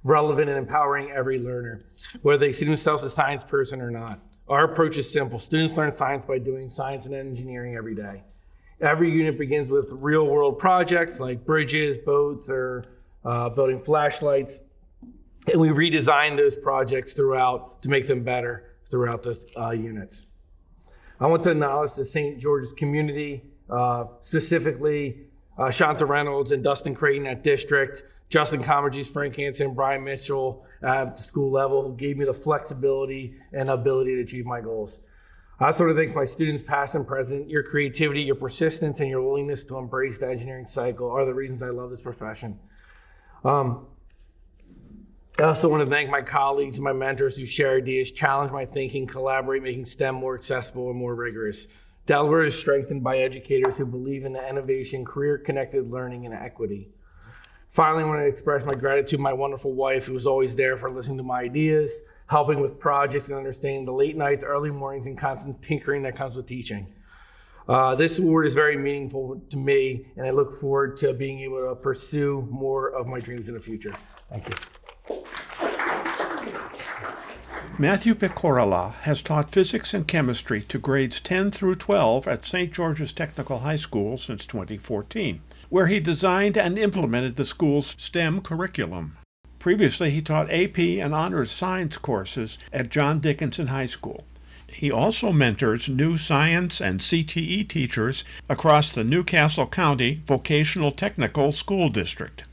relevant, and empowering every learner, whether they see themselves as a science person or not. Our approach is simple. Students learn science by doing science and engineering every day. Every unit begins with real-world projects like bridges, boats, or building flashlights, and we redesign those projects throughout to make them better throughout the units. I want to acknowledge the St. George's community, specifically Shanta Reynolds and Dustin Creighton at District, Justin Comerges, Frank Hansen, and Brian Mitchell at the school level, who gave me the flexibility and ability to achieve my goals. I also want to thank my students, past and present. Your creativity, your persistence, and your willingness to embrace the engineering cycle are the reasons I love this profession. I also want to thank my colleagues and my mentors who share ideas, challenge my thinking, collaborate, making STEM more accessible and more rigorous. Delaware is strengthened by educators who believe in the innovation, career-connected learning, and equity. Finally, I want to express my gratitude to my wonderful wife, who was always there for listening to my ideas, helping with projects, and understanding the late nights, early mornings, and constant tinkering that comes with teaching. This award is very meaningful to me, and I look forward to being able to pursue more of my dreams in the future. Thank you. Matthew Pecorella has taught physics and chemistry to grades 10 through 12 at St. George's Technical High School since 2014, where he designed and implemented the school's STEM curriculum. Previously, he taught AP and Honors Science courses at John Dickinson High School. He also mentors new science and CTE teachers across the Newcastle County Vocational Technical School District.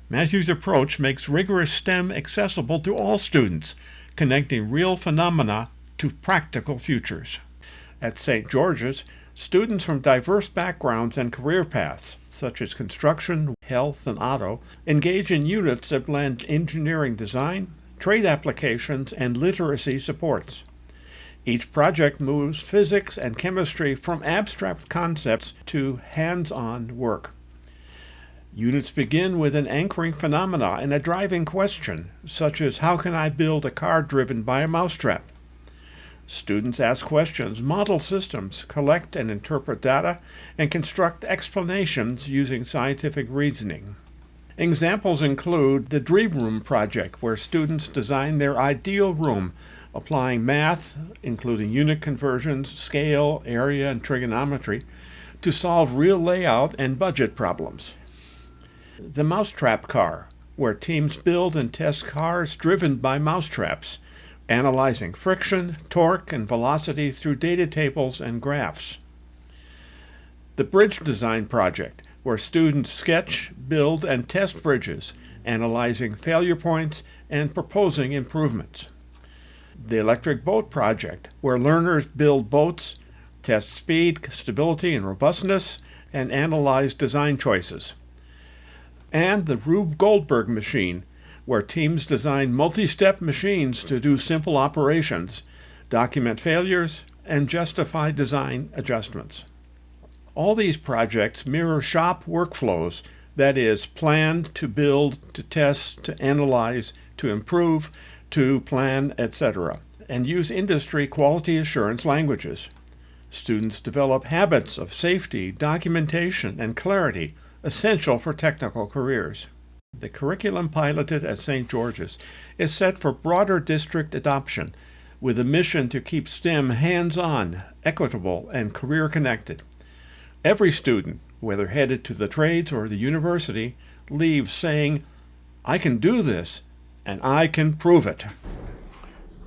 Matthew's approach makes rigorous STEM accessible to all students, connecting real phenomena to practical futures. At St. George's, students from diverse backgrounds and career paths, such as construction, health, and auto, engage in units that blend engineering design, trade applications, and literacy supports. Each project moves physics and chemistry from abstract concepts to hands-on work. Units begin with an anchoring phenomena and a driving question, such as how can I build a car driven by a mousetrap? Students ask questions, model systems, collect and interpret data, and construct explanations using scientific reasoning. Examples include the Dream Room project, where students design their ideal room, applying math, including unit conversions, scale, area, and trigonometry, to solve real layout and budget problems. The Mousetrap Car, where teams build and test cars driven by mousetraps, analyzing friction, torque, and velocity through data tables and graphs. The Bridge Design Project, where students sketch, build, and test bridges, analyzing failure points and proposing improvements. The Electric Boat Project, where learners build boats, test speed, stability, and robustness, and analyze design choices. And the Rube Goldberg machine, where teams design multi-step machines to do simple operations, document failures, and justify design adjustments. All these projects mirror shop workflows, that is, planned to build, to test, to analyze, to improve, to plan, etc., and use industry quality assurance languages. Students develop habits of safety, documentation, and clarity, essential for technical careers. The curriculum piloted at St. George's is set for broader district adoption, with a mission to keep STEM hands-on, equitable, and career-connected. Every student, whether headed to the trades or the university, leaves saying, "I can do this, and I can prove it."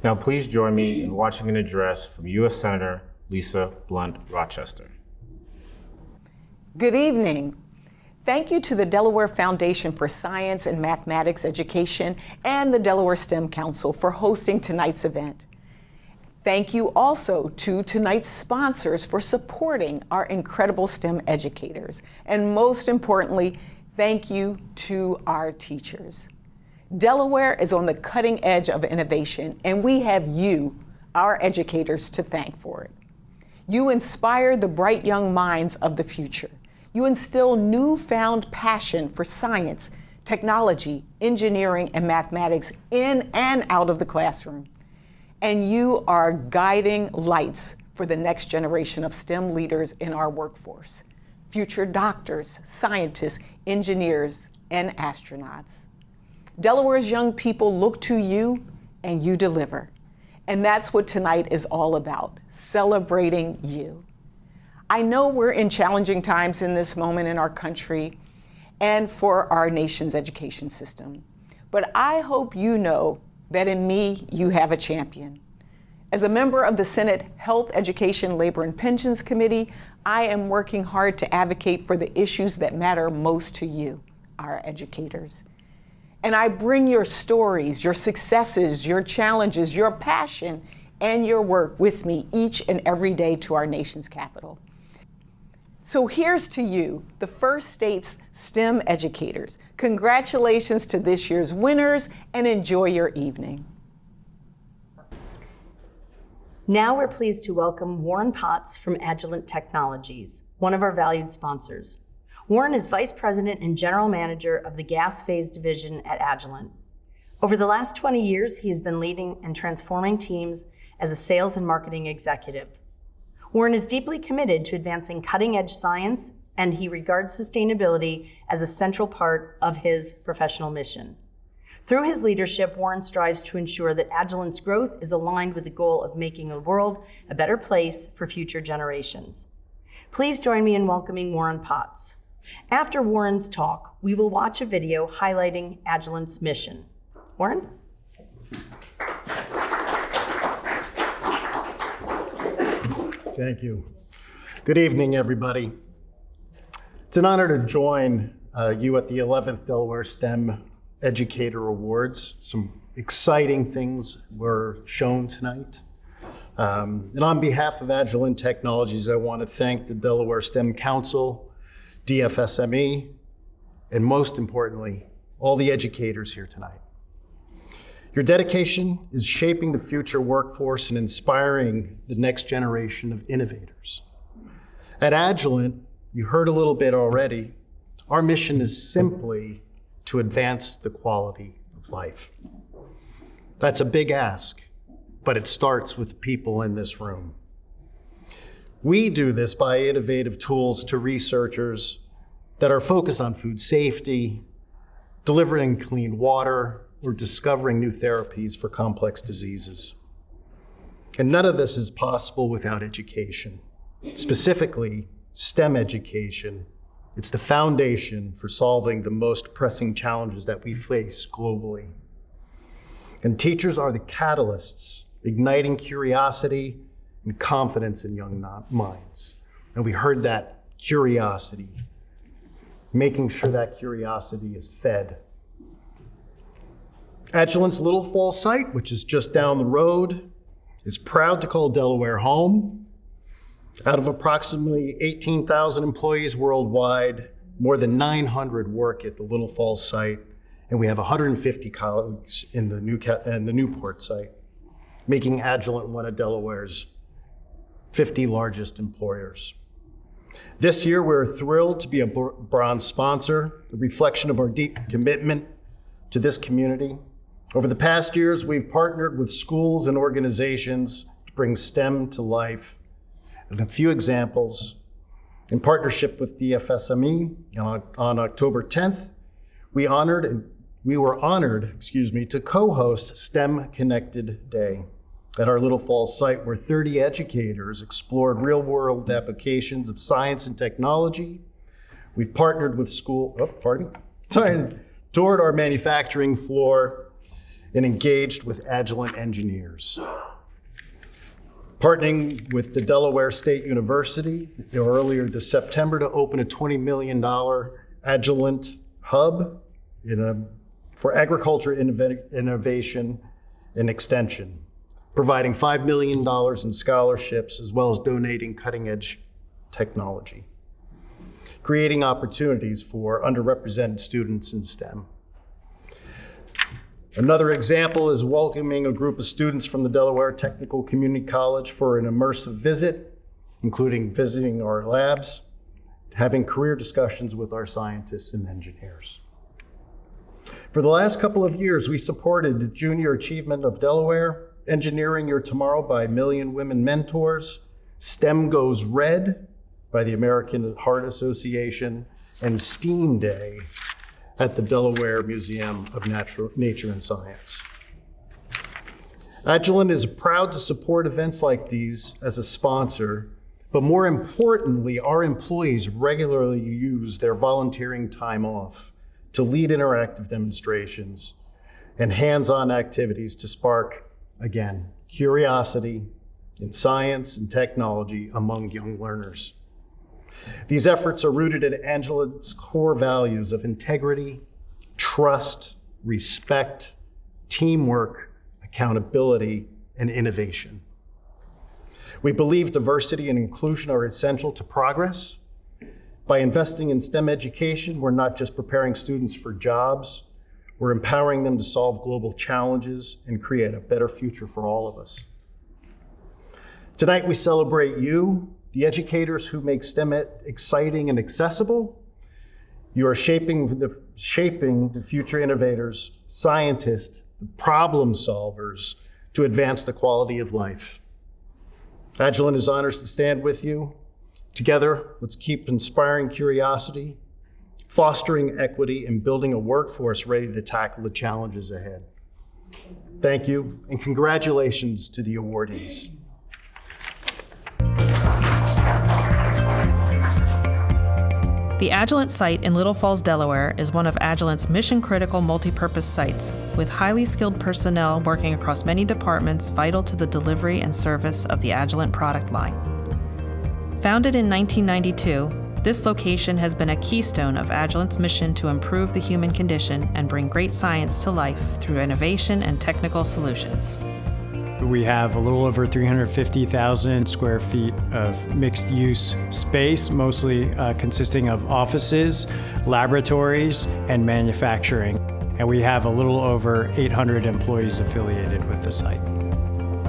Now please join me in watching an address from U.S. Senator Lisa Blunt Rochester. Good evening. Thank you to the Delaware Foundation for Science and Mathematics Education and the Delaware STEM Council for hosting tonight's event. Thank you also to tonight's sponsors for supporting our incredible STEM educators. And most importantly, thank you to our teachers. Delaware is on the cutting edge of innovation, and we have you, our educators, to thank for it. You inspire the bright young minds of the future. You instill newfound passion for science, technology, engineering, and mathematics in and out of the classroom. And you are guiding lights for the next generation of STEM leaders in our workforce, future doctors, scientists, engineers, and astronauts. Delaware's young people look to you, and you deliver. And that's what tonight is all about, celebrating you. I know we're in challenging times in this moment in our country and for our nation's education system. But I hope you know that in me, you have a champion. As a member of the Senate Health, Education, Labor, and Pensions Committee, I am working hard to advocate for the issues that matter most to you, our educators. And I bring your stories, your successes, your challenges, your passion, and your work with me each and every day to our nation's capital. So here's to you, the first state's STEM educators. Congratulations to this year's winners, and enjoy your evening. Now we're pleased to welcome Warren Potts from Agilent Technologies, one of our valued sponsors. Warren is Vice President and General Manager of the Gas Phase Division at Agilent. Over the last 20 years, he has been leading and transforming teams as a sales and marketing executive. Warren is deeply committed to advancing cutting-edge science, and he regards sustainability as a central part of his professional mission. Through his leadership, Warren strives to ensure that Agilent's growth is aligned with the goal of making the world a better place for future generations. Please join me in welcoming Warren Potts. After Warren's talk, we will watch a video highlighting Agilent's mission. Warren? Thank you. Good evening, everybody. It's an honor to join you at the 11th Delaware STEM Educator Awards. Some exciting things were shown tonight. And on behalf of Agilent Technologies, I want to thank the Delaware STEM Council, DFSME, and most importantly, all the educators here tonight. Your dedication is shaping the future workforce and inspiring the next generation of innovators. At Agilent, you heard a little bit already, our mission is simply to advance the quality of life. That's a big ask, but it starts with people in this room. We do this by innovative tools to researchers that are focused on food safety, delivering clean water, or discovering new therapies for complex diseases. And none of this is possible without education, specifically STEM education. It's the foundation for solving the most pressing challenges that we face globally. And teachers are the catalysts, igniting curiosity and confidence in young minds. And we heard that curiosity, making sure that curiosity is fed. Agilent's Little Falls site, which is just down the road, is proud to call Delaware home. Out of approximately 18,000 employees worldwide, more than 900 work at the Little Falls site, and we have 150 colleagues in the Newport site, making Agilent one of Delaware's 50 largest employers. This year, we're thrilled to be a bronze sponsor, a reflection of our deep commitment to this community. Over the past years, we've partnered with schools and organizations to bring STEM to life. And a few examples, in partnership with DFSME, on October 10th, we were honored to co-host STEM Connected Day at our Little Falls site, where 30 educators explored real-world applications of science and technology. We've partnered with toured our manufacturing floor and engaged with Agilent engineers. Partnering with the Delaware State University earlier this September to open a $20 million Agilent hub for agriculture innovation and extension, providing $5 million in scholarships as well as donating cutting-edge technology, creating opportunities for underrepresented students in STEM. Another example is welcoming a group of students from the Delaware Technical Community College for an immersive visit, including visiting our labs, having career discussions with our scientists and engineers. For the last couple of years, we supported the Junior Achievement of Delaware, Engineering Your Tomorrow by Million Women Mentors, STEM Goes Red by the American Heart Association, and STEAM Day at the Delaware Museum of Nature and Science. Agilent is proud to support events like these as a sponsor, but more importantly, our employees regularly use their volunteering time off to lead interactive demonstrations and hands-on activities to spark, again, curiosity in science and technology among young learners. These efforts are rooted in Agilent's core values of integrity, trust, respect, teamwork, accountability, and innovation. We believe diversity and inclusion are essential to progress. By investing in STEM education, we're not just preparing students for jobs, we're empowering them to solve global challenges and create a better future for all of us. Tonight we celebrate you, the educators who make STEM exciting and accessible. You are shaping the future innovators, scientists, the problem solvers to advance the quality of life. Agilent is honored to stand with you. Together, let's keep inspiring curiosity, fostering equity, and building a workforce ready to tackle the challenges ahead. Thank you, and congratulations to the awardees. The Agilent site in Little Falls, Delaware is one of Agilent's mission-critical multi-purpose sites, with highly skilled personnel working across many departments vital to the delivery and service of the Agilent product line. Founded in 1992, this location has been a keystone of Agilent's mission to improve the human condition and bring great science to life through innovation and technical solutions. We have a little over 350,000 square feet of mixed-use space, mostly consisting of offices, laboratories, and manufacturing. And we have a little over 800 employees affiliated with the site.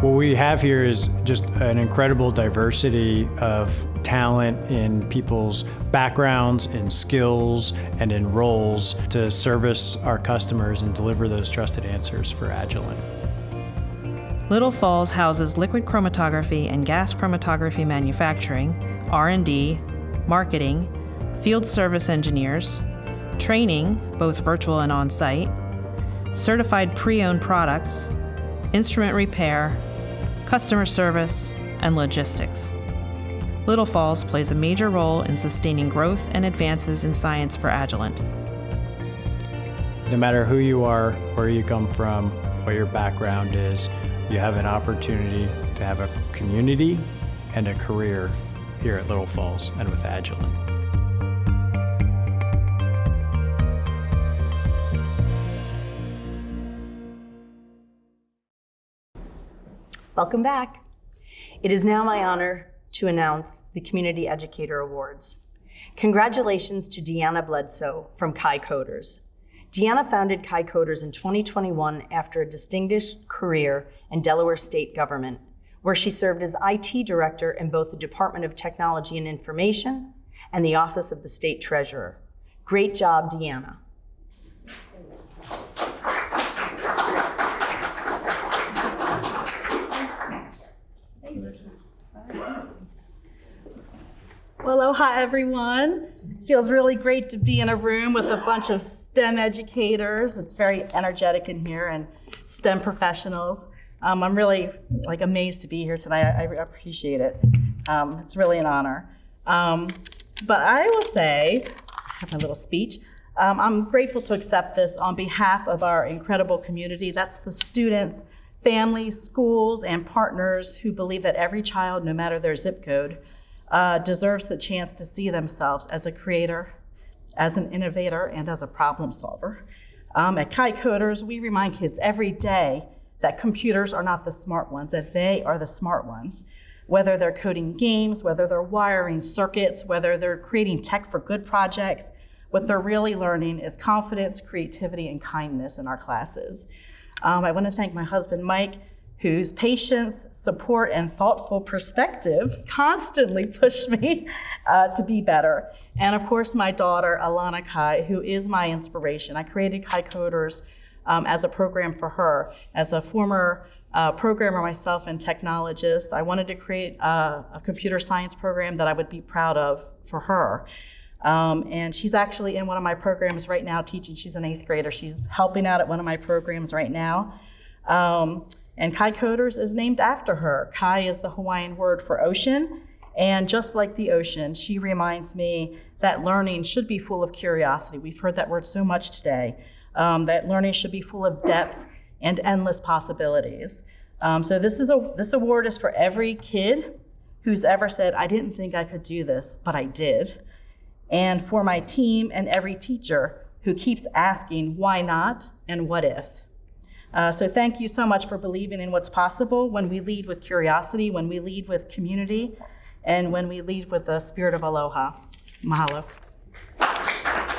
What we have here is just an incredible diversity of talent in people's backgrounds, in skills, and in roles to service our customers and deliver those trusted answers for Agilent. Little Falls houses liquid chromatography and gas chromatography manufacturing, R&D, marketing, field service engineers, training, both virtual and on-site, certified pre-owned products, instrument repair, customer service, and logistics. Little Falls plays a major role in sustaining growth and advances in science for Agilent. No matter who you are, where you come from, what your background is, you have an opportunity to have a community and a career here at Little Falls and with Agilent. Welcome back. It is now my honor to announce the Community Educator Awards. Congratulations to Deanna Bledsoe from Chi Coders. Deanna founded Chi Coders in 2021 after a distinguished career in Delaware state government, where she served as IT director in both the Department of Technology and Information and the Office of the State Treasurer. Great job, Deanna. Well, aloha, everyone. Feels really great to be in a room with a bunch of STEM educators. It's very energetic in here, and STEM professionals. I'm really amazed to be here tonight. I appreciate it. It's really an honor. But I will say, I have my little speech. I'm grateful to accept this on behalf of our incredible community. That's the students, families, schools, and partners who believe that every child, no matter their zip code, deserves the chance to see themselves as a creator, as an innovator, and as a problem solver. At Chi Coders, we remind kids every day that computers are not the smart ones, that they are the smart ones. Whether they're coding games, whether they're wiring circuits, whether they're creating tech for good projects, what they're really learning is confidence, creativity, and kindness in our classes. I want to thank my husband, Mike, whose patience, support, and thoughtful perspective constantly push me to be better. And of course, my daughter, Alana Kai, who is my inspiration. I created Chi Coders as a program for her. As a former programmer myself and technologist, I wanted to create a computer science program that I would be proud of for her. And she's actually in one of my programs right now teaching. She's an 8th grader. She's helping out at one of my programs right now. And Chi Coders is named after her. Kai is the Hawaiian word for ocean. And just like the ocean, she reminds me that learning should be full of curiosity. We've heard that word so much today, that learning should be full of depth and endless possibilities. So this award is for every kid who's ever said, I didn't think I could do this, but I did. And for my team and every teacher who keeps asking why not and what if. So thank you so much for believing in what's possible when we lead with curiosity, when we lead with community, and when we lead with the spirit of aloha. Mahalo.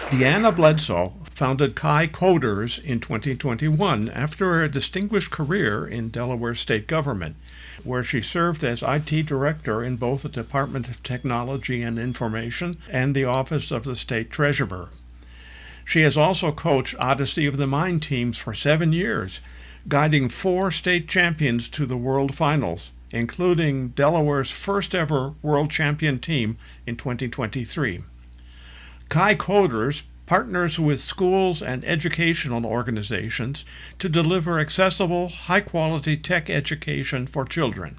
Deanna Bledsoe founded Chi Coders in 2021 after a distinguished career in Delaware state government, where she served as IT director in both the Department of Technology and Information and the Office of the State Treasurer. She has also coached Odyssey of the Mind teams for 7 years, guiding 4 state champions to the World Finals, including Delaware's first ever World Champion team in 2023. Chi Coders partners with schools and educational organizations to deliver accessible, high-quality tech education for children.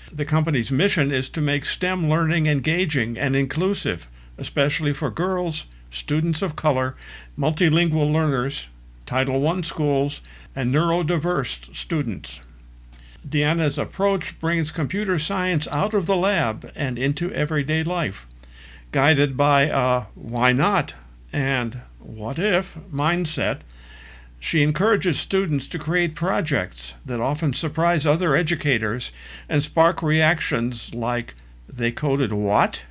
The company's mission is to make STEM learning engaging and inclusive, especially for girls, students of color, multilingual learners, Title I schools, and neurodiverse students. Deanna's approach brings computer science out of the lab and into everyday life, guided by a why not and what if mindset. She encourages students to create projects that often surprise other educators and spark reactions like, they coded what?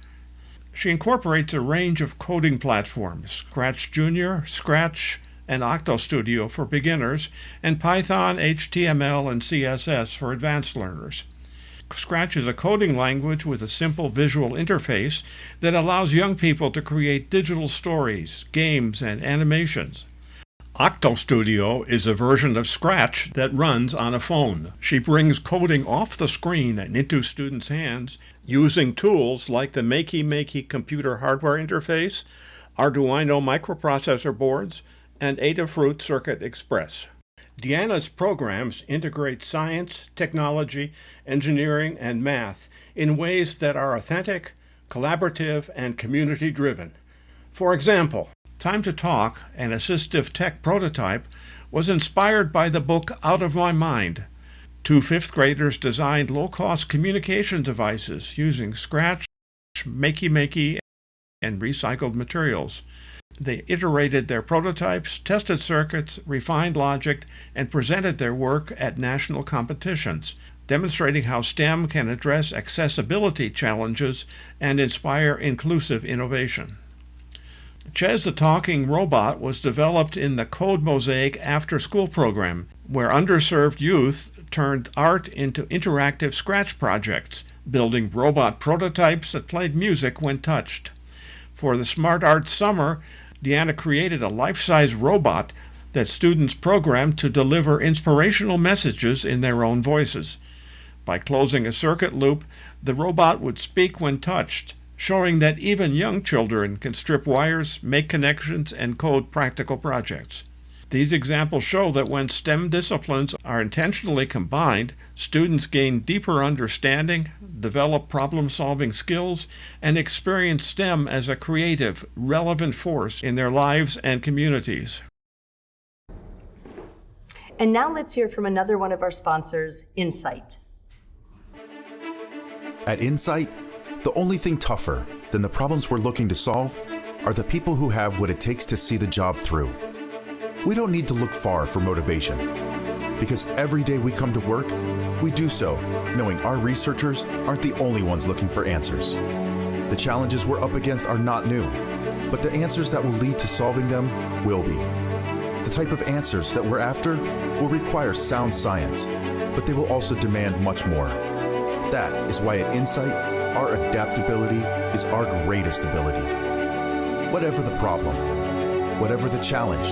She incorporates a range of coding platforms, Scratch Junior, Scratch, and OctoStudio for beginners, and Python, HTML, and CSS for advanced learners. Scratch is a coding language with a simple visual interface that allows young people to create digital stories, games, and animations. OctoStudio is a version of Scratch that runs on a phone. She brings coding off the screen and into students' hands using tools like the Makey computer hardware interface, Arduino microprocessor boards, and Adafruit Circuit Express. Deanna's programs integrate science, technology, engineering, and math in ways that are authentic, collaborative, and community-driven. For example, Time to Talk, an assistive tech prototype, was inspired by the book Out of My Mind. 2 5th graders designed low-cost communication devices using Scratch, Makey, and recycled materials. They iterated their prototypes, tested circuits, refined logic, and presented their work at national competitions, demonstrating how STEM can address accessibility challenges and inspire inclusive innovation. Chez the Talking Robot was developed in the Code Mosaic after-school program, where underserved youth turned art into interactive Scratch projects, building robot prototypes that played music when touched. For the Smart Art Summer, Deanna created a life-size robot that students programmed to deliver inspirational messages in their own voices. By closing a circuit loop, the robot would speak when touched, showing that even young children can strip wires, make connections, and code practical projects. These examples show that when STEM disciplines are intentionally combined, students gain deeper understanding, develop problem-solving skills, and experience STEM as a creative, relevant force in their lives and communities. And now let's hear from another one of our sponsors, Insight. At Insight, the only thing tougher than the problems we're looking to solve are the people who have what it takes to see the job through. We don't need to look far for motivation, because every day we come to work, we do so knowing our researchers aren't the only ones looking for answers. The challenges we're up against are not new, but the answers that will lead to solving them will be. The type of answers that we're after will require sound science, but they will also demand much more. That is why at Insight, our adaptability is our greatest ability. Whatever the problem, whatever the challenge,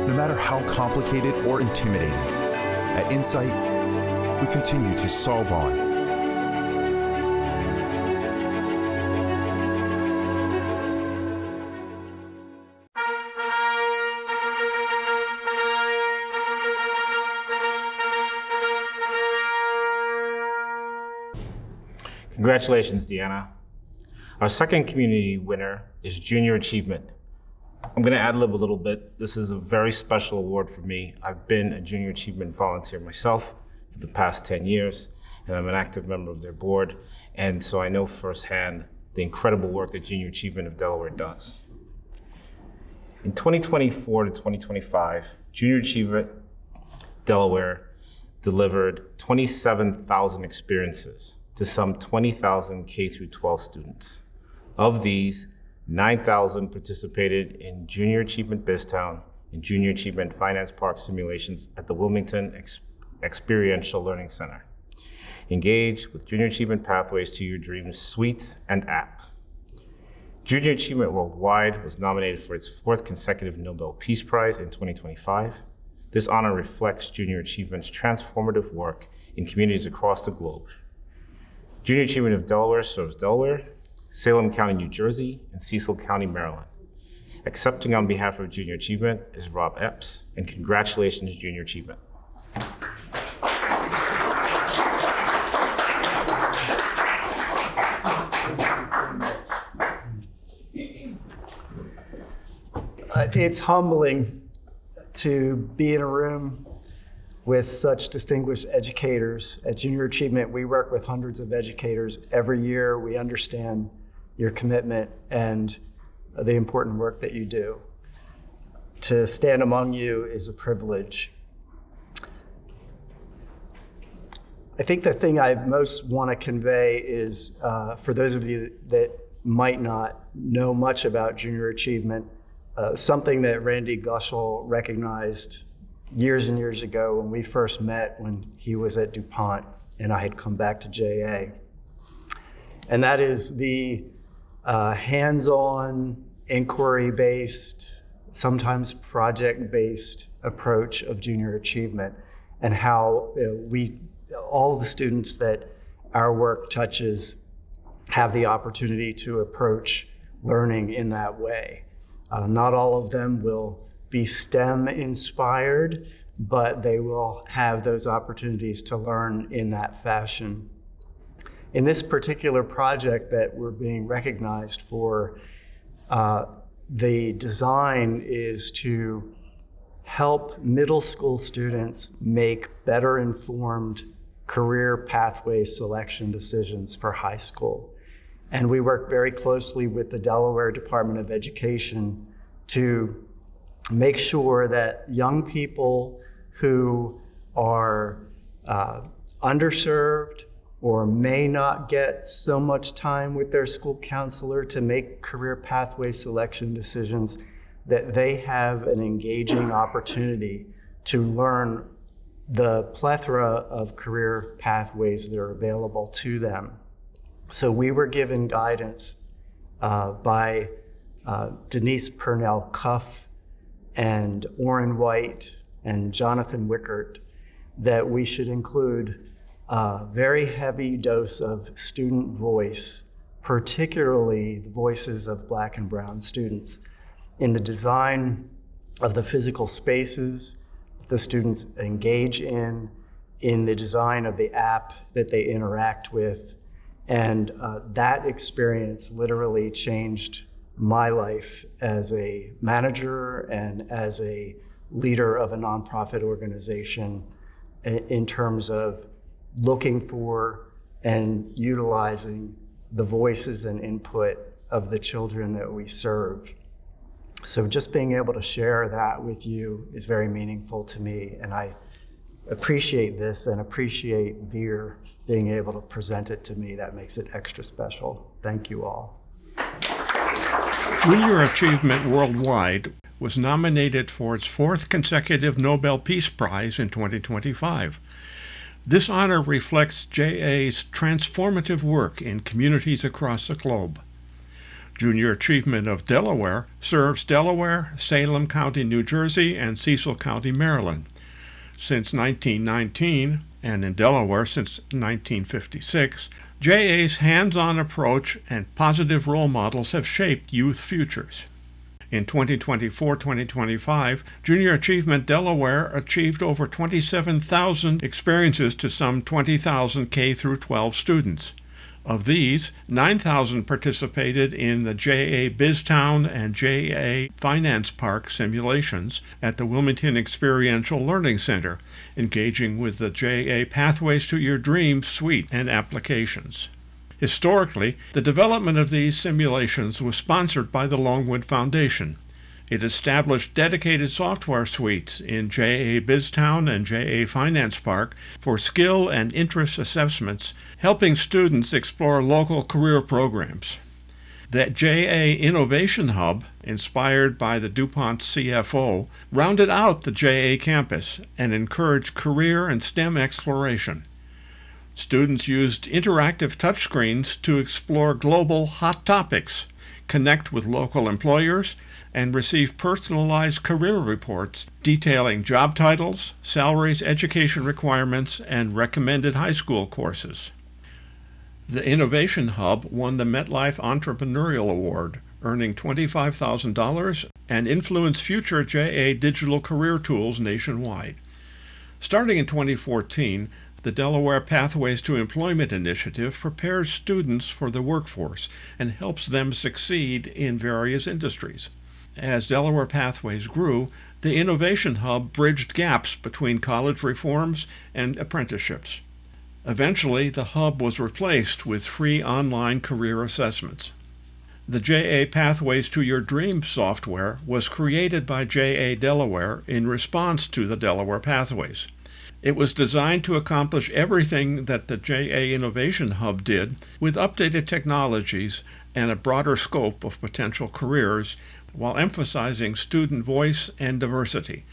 no matter how complicated or intimidating, at Insight, we continue to solve on. Congratulations, Deanna. Our second community winner is Junior Achievement. I'm going to ad-lib a little bit. This is a very special award for me. I've been a Junior Achievement volunteer myself for the past 10 years, and I'm an active member of their board, and so I know firsthand the incredible work that Junior Achievement of Delaware does. In 2024 to 2025, Junior Achievement Delaware delivered 27,000 experiences to some 20,000 K through 12 students. Of these, 9,000 participated in Junior Achievement BizTown and Junior Achievement Finance Park simulations at the Wilmington Experiential Learning Center. Engage with Junior Achievement Pathways to Your Dreams suites and app. Junior Achievement Worldwide was nominated for its 4th consecutive Nobel Peace Prize in 2025. This honor reflects Junior Achievement's transformative work in communities across the globe. Junior Achievement of Delaware serves Delaware, Salem County, New Jersey, and Cecil County, Maryland. Accepting on behalf of Junior Achievement is Rob Epps, and congratulations, Junior Achievement. It's humbling to be in a room with such distinguished educators. At Junior Achievement, we work with hundreds of educators every year. We understand your commitment and the important work that you do. To stand among you is a privilege. I think the thing I most want to convey is, for those of you that might not know much about Junior Achievement, something that Randy Gushel recognized years and years ago when we first met, when he was at DuPont and I had come back to JA. And that is the hands-on, inquiry-based, sometimes project-based approach of Junior Achievement, and how all the students that our work touches have the opportunity to approach learning in that way. Not all of them will be STEM inspired, but they will have those opportunities to learn in that fashion. In this particular project that we're being recognized for, the design is to help middle school students make better informed career pathway selection decisions for high school. And we work very closely with the Delaware Department of Education to make sure that young people who are underserved or may not get so much time with their school counselor to make career pathway selection decisions, that they have an engaging opportunity to learn the plethora of career pathways that are available to them. So we were given guidance by Denise Purnell Cuff and Orrin White and Jonathan Wickert that we should include a very heavy dose of student voice, particularly the voices of Black and Brown students, in the design of the physical spaces the students engage in the design of the app that they interact with. And that experience literally changed my life as a manager and as a leader of a nonprofit organization in terms of looking for and utilizing the voices and input of the children that we serve. So just being able to share that with you is very meaningful to me, and I appreciate this and appreciate Veer being able to present it to me. That makes it extra special. Thank you all. Junior Achievement Worldwide was nominated for its 4th consecutive Nobel Peace Prize in 2025. This honor reflects JA's transformative work in communities across the globe. Junior Achievement of Delaware serves Delaware, Salem County, New Jersey, and Cecil County, Maryland. Since 1919, and in Delaware since 1956, JA's hands-on approach and positive role models have shaped youth futures. In 2024-2025, Junior Achievement Delaware achieved over 27,000 experiences to some 20,000 K-12 students. Of these, 9,000 participated in the JA BizTown and JA Finance Park simulations at the Wilmington Experiential Learning Center, engaging with the JA Pathways to Your Dreams suite and applications. Historically, the development of these simulations was sponsored by the Longwood Foundation. It established dedicated software suites in JA BizTown and JA Finance Park for skill and interest assessments, helping students explore local career programs. The JA Innovation Hub, inspired by the DuPont CFO, rounded out the JA campus and encouraged career and STEM exploration. Students used interactive touchscreens to explore global hot topics, connect with local employers, and receive personalized career reports detailing job titles, salaries, education requirements, and recommended high school courses. The Innovation Hub won the MetLife Entrepreneurial Award, earning $25,000, and influenced future JA digital career tools nationwide. Starting in 2014, the Delaware Pathways to Employment Initiative prepares students for the workforce and helps them succeed in various industries. As Delaware Pathways grew, the Innovation Hub bridged gaps between college reforms and apprenticeships. Eventually, the hub was replaced with free online career assessments. The JA Pathways to Your Dreams software was created by JA Delaware in response to the Delaware Pathways. It was designed to accomplish everything that the JA Innovation Hub did, with updated technologies and a broader scope of potential careers, while emphasizing student voice and diversity.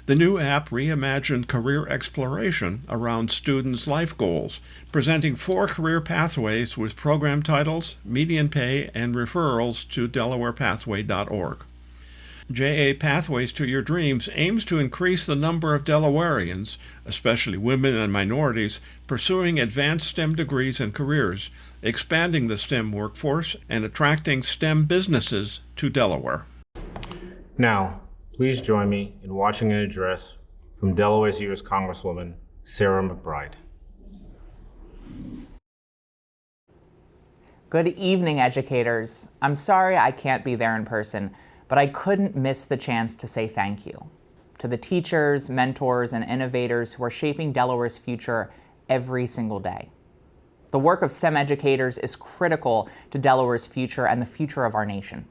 The new app reimagined career exploration around students' life goals, presenting 4 career pathways with program titles, median pay, and referrals to delawarepathway.org. JA Pathways to Your Dreams aims to increase the number of Delawareans, especially women and minorities, pursuing advanced STEM degrees and careers, expanding the STEM workforce, and attracting STEM businesses to Delaware. Now, please join me in watching an address from Delaware's U.S. Congresswoman, Sarah McBride. Good evening, educators. I'm sorry I can't be there in person, but I couldn't miss the chance to say thank you to the teachers, mentors, and innovators who are shaping Delaware's future every single day. The work of STEM educators is critical to Delaware's future and the future of our nation.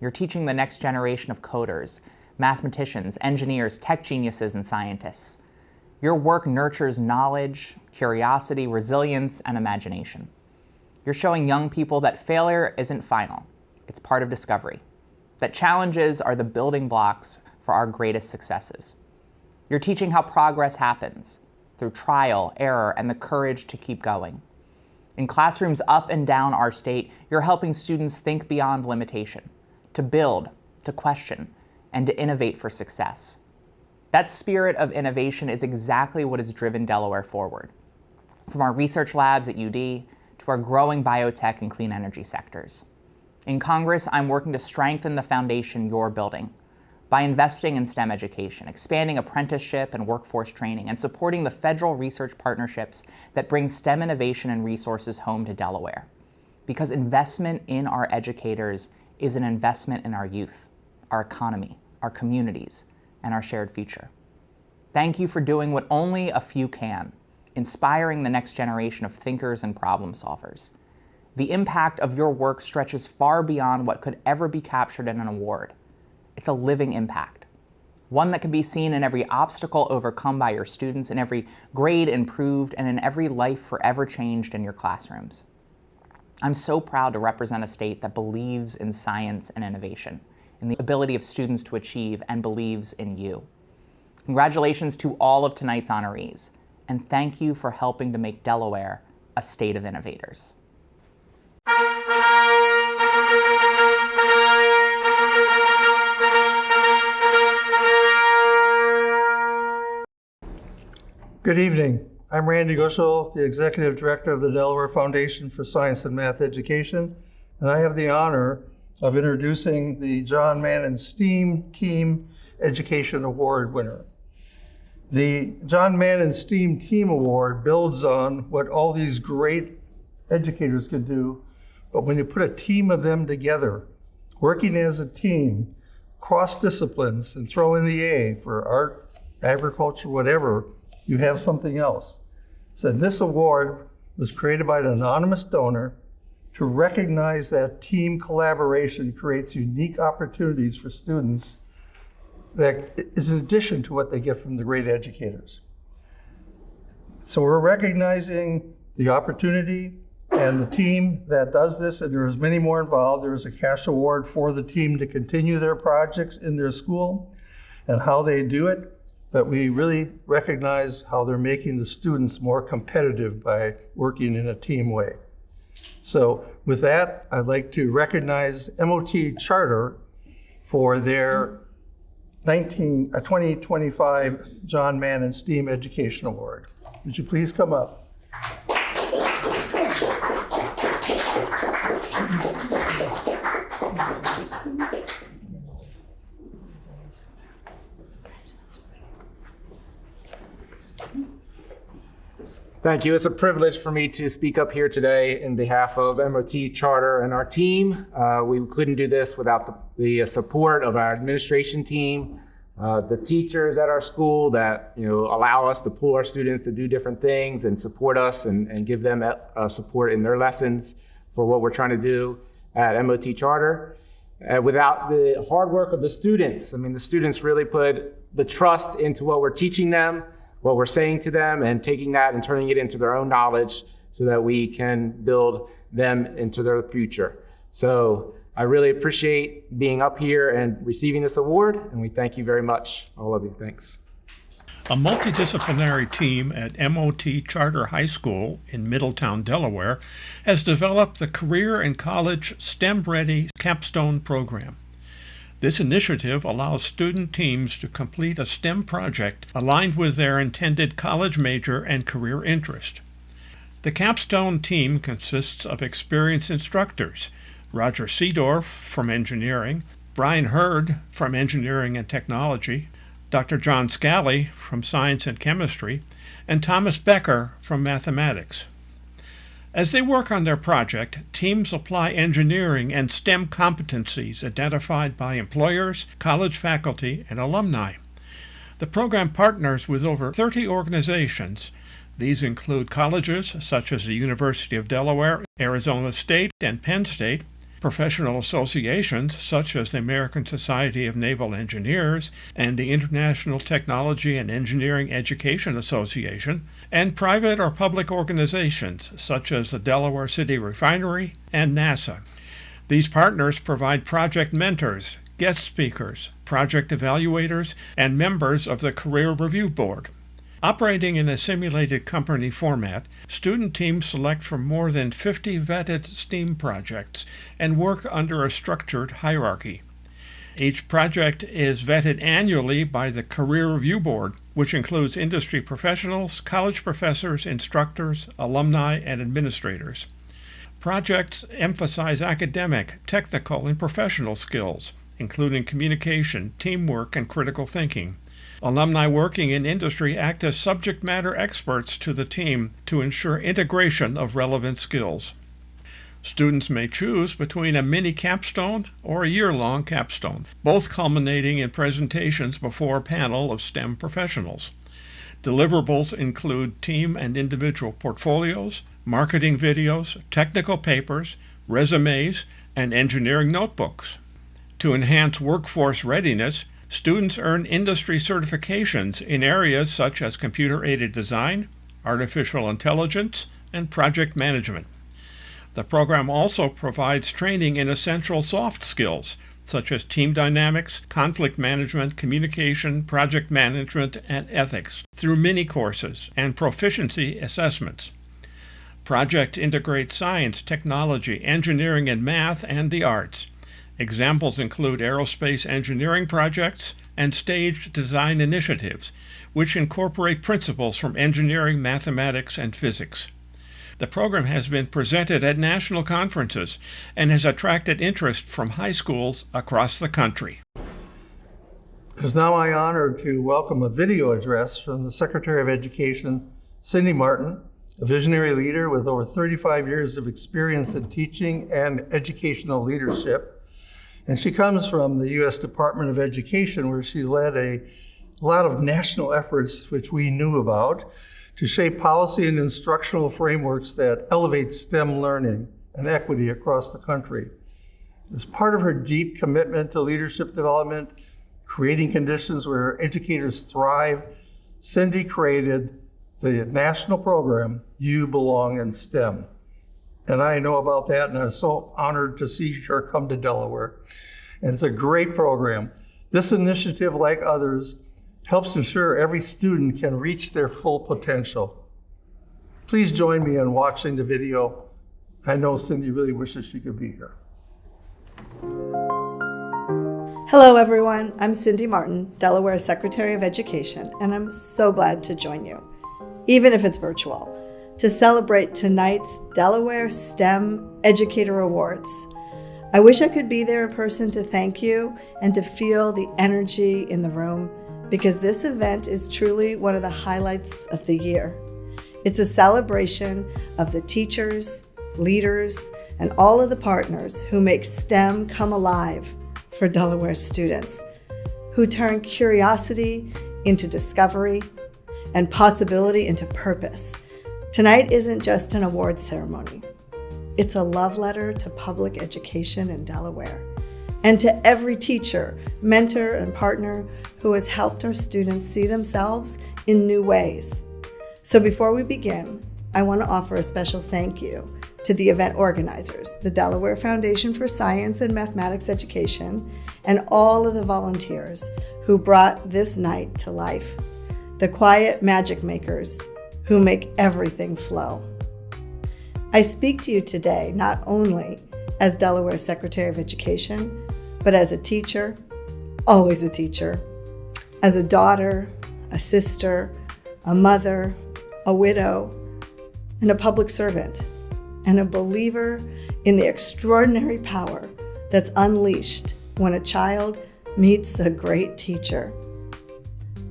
You're teaching the next generation of coders, mathematicians, engineers, tech geniuses, and scientists. Your work nurtures knowledge, curiosity, resilience, and imagination. You're showing young people that failure isn't final. It's part of discovery. That challenges are the building blocks for our greatest successes. You're teaching how progress happens through trial, error, and the courage to keep going. In classrooms up and down our state, you're helping students think beyond limitation, to build, to question, and to innovate for success. That spirit of innovation is exactly what has driven Delaware forward. From our research labs at UD to our growing biotech and clean energy sectors. In Congress, I'm working to strengthen the foundation you're building by investing in STEM education, expanding apprenticeship and workforce training, and supporting the federal research partnerships that bring STEM innovation and resources home to Delaware. Because investment in our educators is an investment in our youth, our economy, our communities, and our shared future. Thank you for doing what only a few can, inspiring the next generation of thinkers and problem solvers. The impact of your work stretches far beyond what could ever be captured in an award. It's a living impact, one that can be seen in every obstacle overcome by your students, in every grade improved, and in every life forever changed in your classrooms. I'm so proud to represent a state that believes in science and innovation, in the ability of students to achieve, and believes in you. Congratulations to all of tonight's honorees, and thank you for helping to make Delaware a state of innovators. Good evening. I'm Randy Gushel, the Executive Director of the Delaware Foundation for Science and Math Education, and I have the honor of introducing the John Mannon STEAM Team Education Award winner. The John Mannon STEAM Team Award builds on what all these great educators can do, but when you put a team of them together, working as a team, cross disciplines, and throw in the A for art, agriculture, whatever, you have something else. So this award was created by an anonymous donor to recognize that team collaboration creates unique opportunities for students that is in addition to what they get from the great educators. So we're recognizing the opportunity and the team that does this, and there's many more involved. There is a cash award for the team to continue their projects in their school and how they do it, but we really recognize how they're making the students more competitive by working in a team way. So with that, I'd like to recognize MOT Charter for their 2025 John Mannon STEAM Education Award. Would you please come up? Thank you. It's a privilege for me to speak up here today in behalf of MOT Charter and our team. We couldn't do this without the support of our administration team, the teachers at our school that allow us to pull our students to do different things and support us and give them support in their lessons for what we're trying to do at MOT Charter. Without the hard work of the students, the students really put the trust into what we're teaching them, what we're saying to them, and taking that and turning it into their own knowledge so that we can build them into their future. So I really appreciate being up here and receiving this award, and we thank you very much, all of you. Thanks. A multidisciplinary team at MOT Charter High School in Middletown, Delaware, has developed the Career and College STEM Ready Capstone Program. This initiative allows student teams to complete a STEM project aligned with their intended college major and career interest. The capstone team consists of experienced instructors: Roger Seedorf from engineering, Brian Hurd from engineering and technology, Dr. John Scally from science and chemistry, and Thomas Becker from mathematics. As they work on their project, teams apply engineering and STEM competencies identified by employers, college faculty, and alumni. The program partners with over 30 organizations. These include colleges such as the University of Delaware, Arizona State, and Penn State, professional associations such as the American Society of Naval Engineers and the International Technology and Engineering Education Association, and private or public organizations such as the Delaware City Refinery and NASA. These partners provide project mentors, guest speakers, project evaluators, and members of the Career Review Board. Operating in a simulated company format, student teams select from more than 50 vetted STEAM projects and work under a structured hierarchy. Each project is vetted annually by the Career Review Board, which includes industry professionals, college professors, instructors, alumni, and administrators. Projects emphasize academic, technical, and professional skills, including communication, teamwork, and critical thinking. Alumni working in industry act as subject matter experts to the team to ensure integration of relevant skills. Students may choose between a mini capstone or a year-long capstone, both culminating in presentations before a panel of STEM professionals. Deliverables include team and individual portfolios, marketing videos, technical papers, resumes, and engineering notebooks. To enhance workforce readiness, students earn industry certifications in areas such as computer-aided design, artificial intelligence, and project management. The program also provides training in essential soft skills, such as team dynamics, conflict management, communication, project management, and ethics, through mini-courses and proficiency assessments. Project integrates science, technology, engineering, and math, and the arts. Examples include aerospace engineering projects and staged design initiatives, which incorporate principles from engineering, mathematics, and physics. The program has been presented at national conferences and has attracted interest from high schools across the country. It is now my honor to welcome a video address from the Secretary of Education, Cindy Martin, a visionary leader with over 35 years of experience in teaching and educational leadership. And she comes from the U.S. Department of Education, where she led a lot of national efforts, which we knew about, to shape policy and instructional frameworks that elevate STEM learning and equity across the country. As part of her deep commitment to leadership development, creating conditions where educators thrive, Cindy created the national program, You Belong in STEM. And I know about that, and I'm so honored to see her come to Delaware. And it's a great program. This initiative, like others, helps ensure every student can reach their full potential. Please join me in watching the video. I know Cindy really wishes she could be here. Hello everyone, I'm Cindy Martin, Delaware Secretary of Education, and I'm so glad to join you, even if it's virtual, to celebrate tonight's Delaware STEM Educator Awards. I wish I could be there in person to thank you and to feel the energy in the room, because this event is truly one of the highlights of the year. It's a celebration of the teachers, leaders, and all of the partners who make STEM come alive for Delaware students, who turn curiosity into discovery and possibility into purpose. Tonight isn't just an award ceremony. It's a love letter to public education in Delaware, and to every teacher, mentor, and partner who has helped our students see themselves in new ways. So before we begin, I want to offer a special thank you to the event organizers, the Delaware Foundation for Science and Mathematics Education, and all of the volunteers who brought this night to life, the quiet magic makers who make everything flow. I speak to you today not only as Delaware Secretary of Education, but as a teacher, always a teacher, as a daughter, a sister, a mother, a widow, and a public servant, and a believer in the extraordinary power that's unleashed when a child meets a great teacher.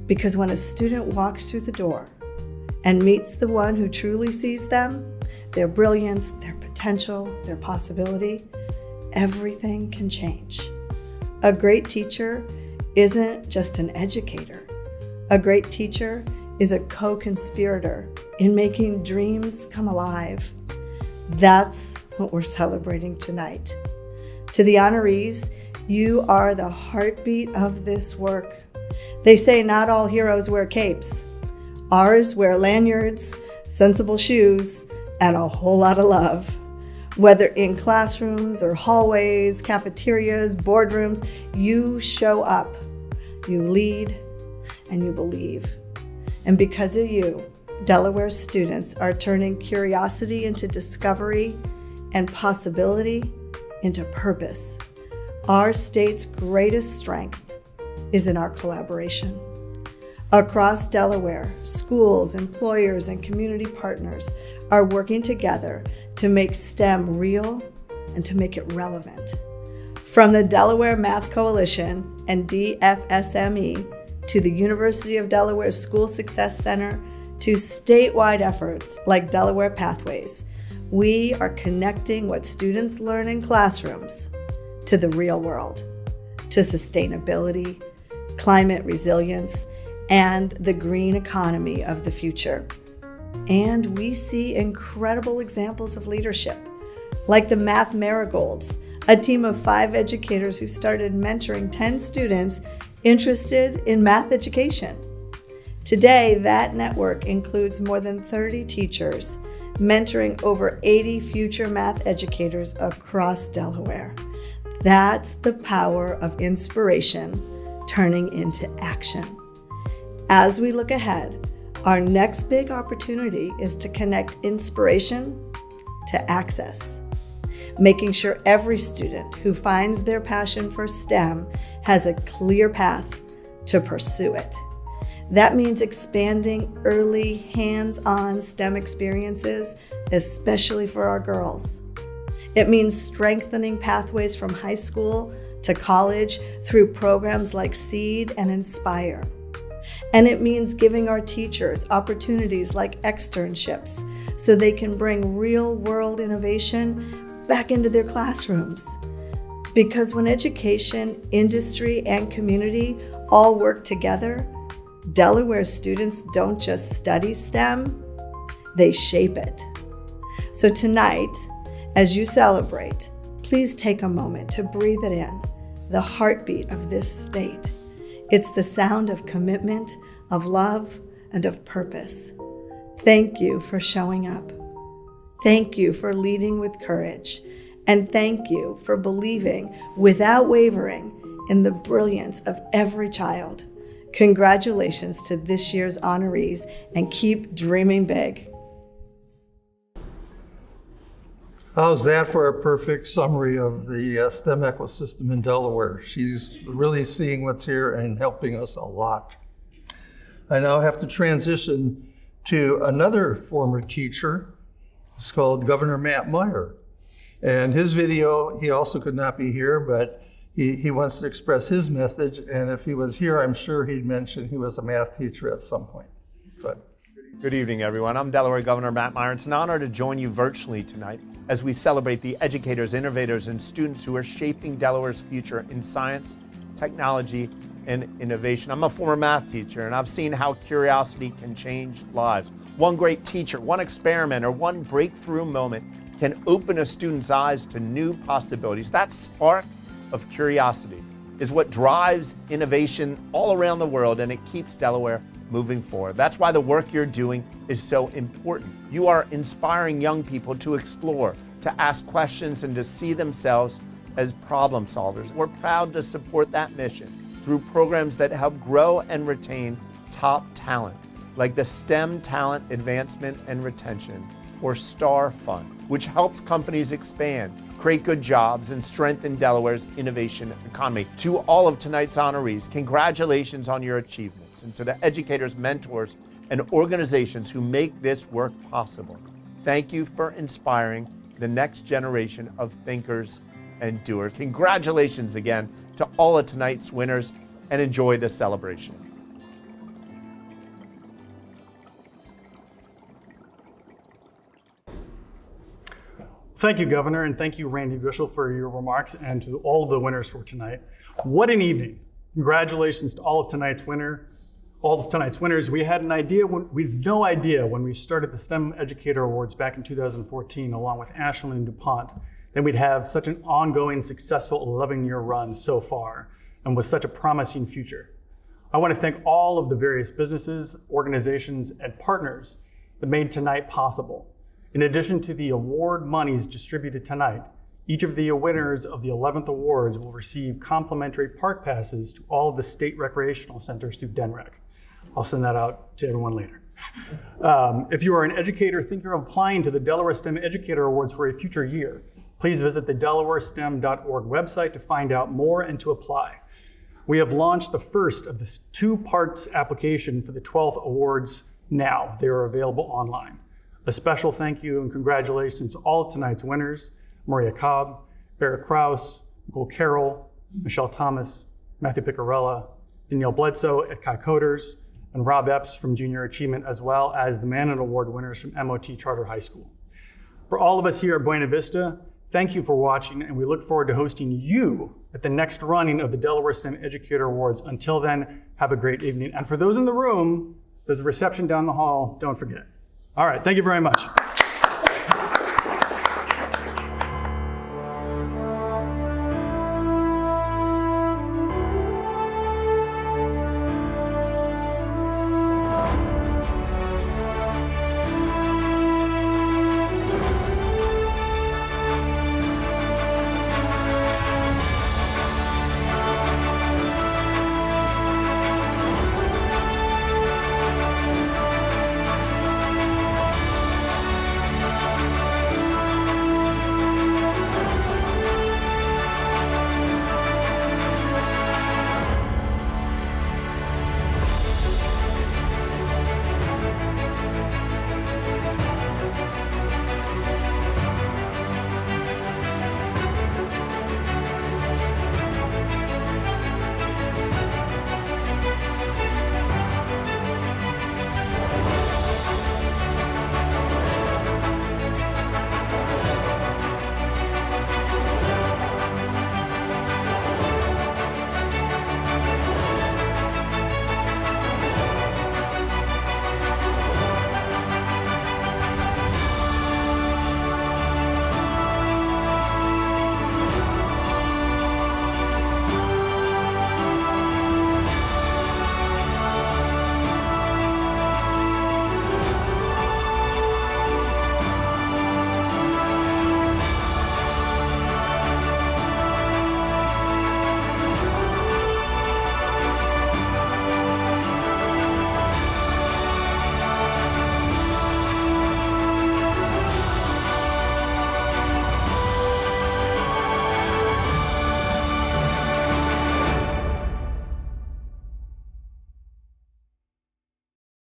Because when a student walks through the door and meets the one who truly sees them, their brilliance, their potential, their possibility, everything can change. A great teacher isn't just an educator. A great teacher is a co-conspirator in making dreams come alive. That's what we're celebrating tonight. To the honorees, you are the heartbeat of this work. They say not all heroes wear capes. Ours wear lanyards, sensible shoes, and a whole lot of love. Whether in classrooms or hallways, cafeterias, boardrooms, you show up, you lead, and you believe. And because of you, Delaware students are turning curiosity into discovery and possibility into purpose. Our state's greatest strength is in our collaboration. Across Delaware, schools, employers, and community partners are working together to make STEM real and to make it relevant. From the Delaware Math Coalition and DFSME to the University of Delaware School Success Center to statewide efforts like Delaware Pathways, We are connecting what students learn in classrooms to the real world, to sustainability, climate resilience, and the green economy of the future. And we see incredible examples of leadership, like the Math Marigolds, a team of 5 educators who started mentoring 10 students interested in math education. Today, that network includes more than 30 teachers, mentoring over 80 future math educators across Delaware. That's the power of inspiration turning into action. As we look ahead, our next big opportunity is to connect inspiration to access, making sure every student who finds their passion for STEM has a clear path to pursue it. That means expanding early hands-on STEM experiences, especially for our girls. It means strengthening pathways from high school to college through programs like SEED and Inspire. And it means giving our teachers opportunities like externships so they can bring real-world innovation back into their classrooms. Because when education, industry, and community all work together, Delaware students don't just study STEM, they shape it. So tonight, as you celebrate, please take a moment to breathe it in, the heartbeat of this state. It's the sound of commitment, of love, and of purpose. Thank you for showing up. Thank you for leading with courage. And thank you for believing without wavering in the brilliance of every child. Congratulations to this year's honorees, and keep dreaming big. How's that for a perfect summary of the STEM ecosystem in Delaware? She's really seeing what's here and helping us a lot. I now have to transition to another former teacher. It's called Governor Matt Meyer. And his video, he also could not be here, but he wants to express his message. And if he was here, I'm sure he'd mention he was a math teacher at some point. But good evening, everyone. I'm Delaware Governor Matt Meyer. It's an honor to join you virtually tonight as we celebrate the educators, innovators, and students who are shaping Delaware's future in science, technology, and innovation. I'm a former math teacher, and I've seen how curiosity can change lives. One great teacher, one experiment, or one breakthrough moment can open a student's eyes to new possibilities. That spark of curiosity is what drives innovation all around the world, and it keeps Delaware moving forward. That's why the work you're doing is so important. You are inspiring young people to explore, to ask questions, and to see themselves as problem solvers. We're proud to support that mission through programs that help grow and retain top talent, like the STEM Talent Advancement and Retention, or STAR Fund, which helps companies expand, create good jobs, and strengthen Delaware's innovation economy. To all of tonight's honorees, congratulations on your achievements, and to the educators, mentors, and organizations who make this work possible. Thank you for inspiring the next generation of thinkers and doers. Congratulations again to all of tonight's winners, and enjoy the celebration. Thank you, Governor, and thank you, Randy Gushel, for your remarks, and to all of the winners for tonight. What an evening. Congratulations to all of tonight's winners. We had no idea when we started the STEM Educator Awards back in 2014, along with Ashland and DuPont, that we'd have such an ongoing, successful 11-year run so far, and with such a promising future. I want to thank all of the various businesses, organizations, and partners that made tonight possible. In addition to the award monies distributed tonight, each of the winners of the 11th Awards will receive complimentary park passes to all of the state recreational centers through DENREC. I'll send that out to everyone later. If you are an educator thinking of applying to the Delaware STEM Educator Awards for a future year, please visit the delawarestem.org website to find out more and to apply. We have launched the first of the 2-part application for the 12th awards now. They are available online. A special thank you and congratulations to all of tonight's winners: Maria Cobb, Eric Krause, Nicole Carroll, Michelle Thomas, Matthew Picarella, Danielle Bledsoe at Kai Coders, and Rob Epps from Junior Achievement, as well as the Mannon Award winners from MOT Charter High School. For all of us here at Buena Vista, thank you for watching, and we look forward to hosting you at the next running of the Delaware STEM Educator Awards. Until then, have a great evening. And for those in the room, there's a reception down the hall, don't forget. All right, thank you very much.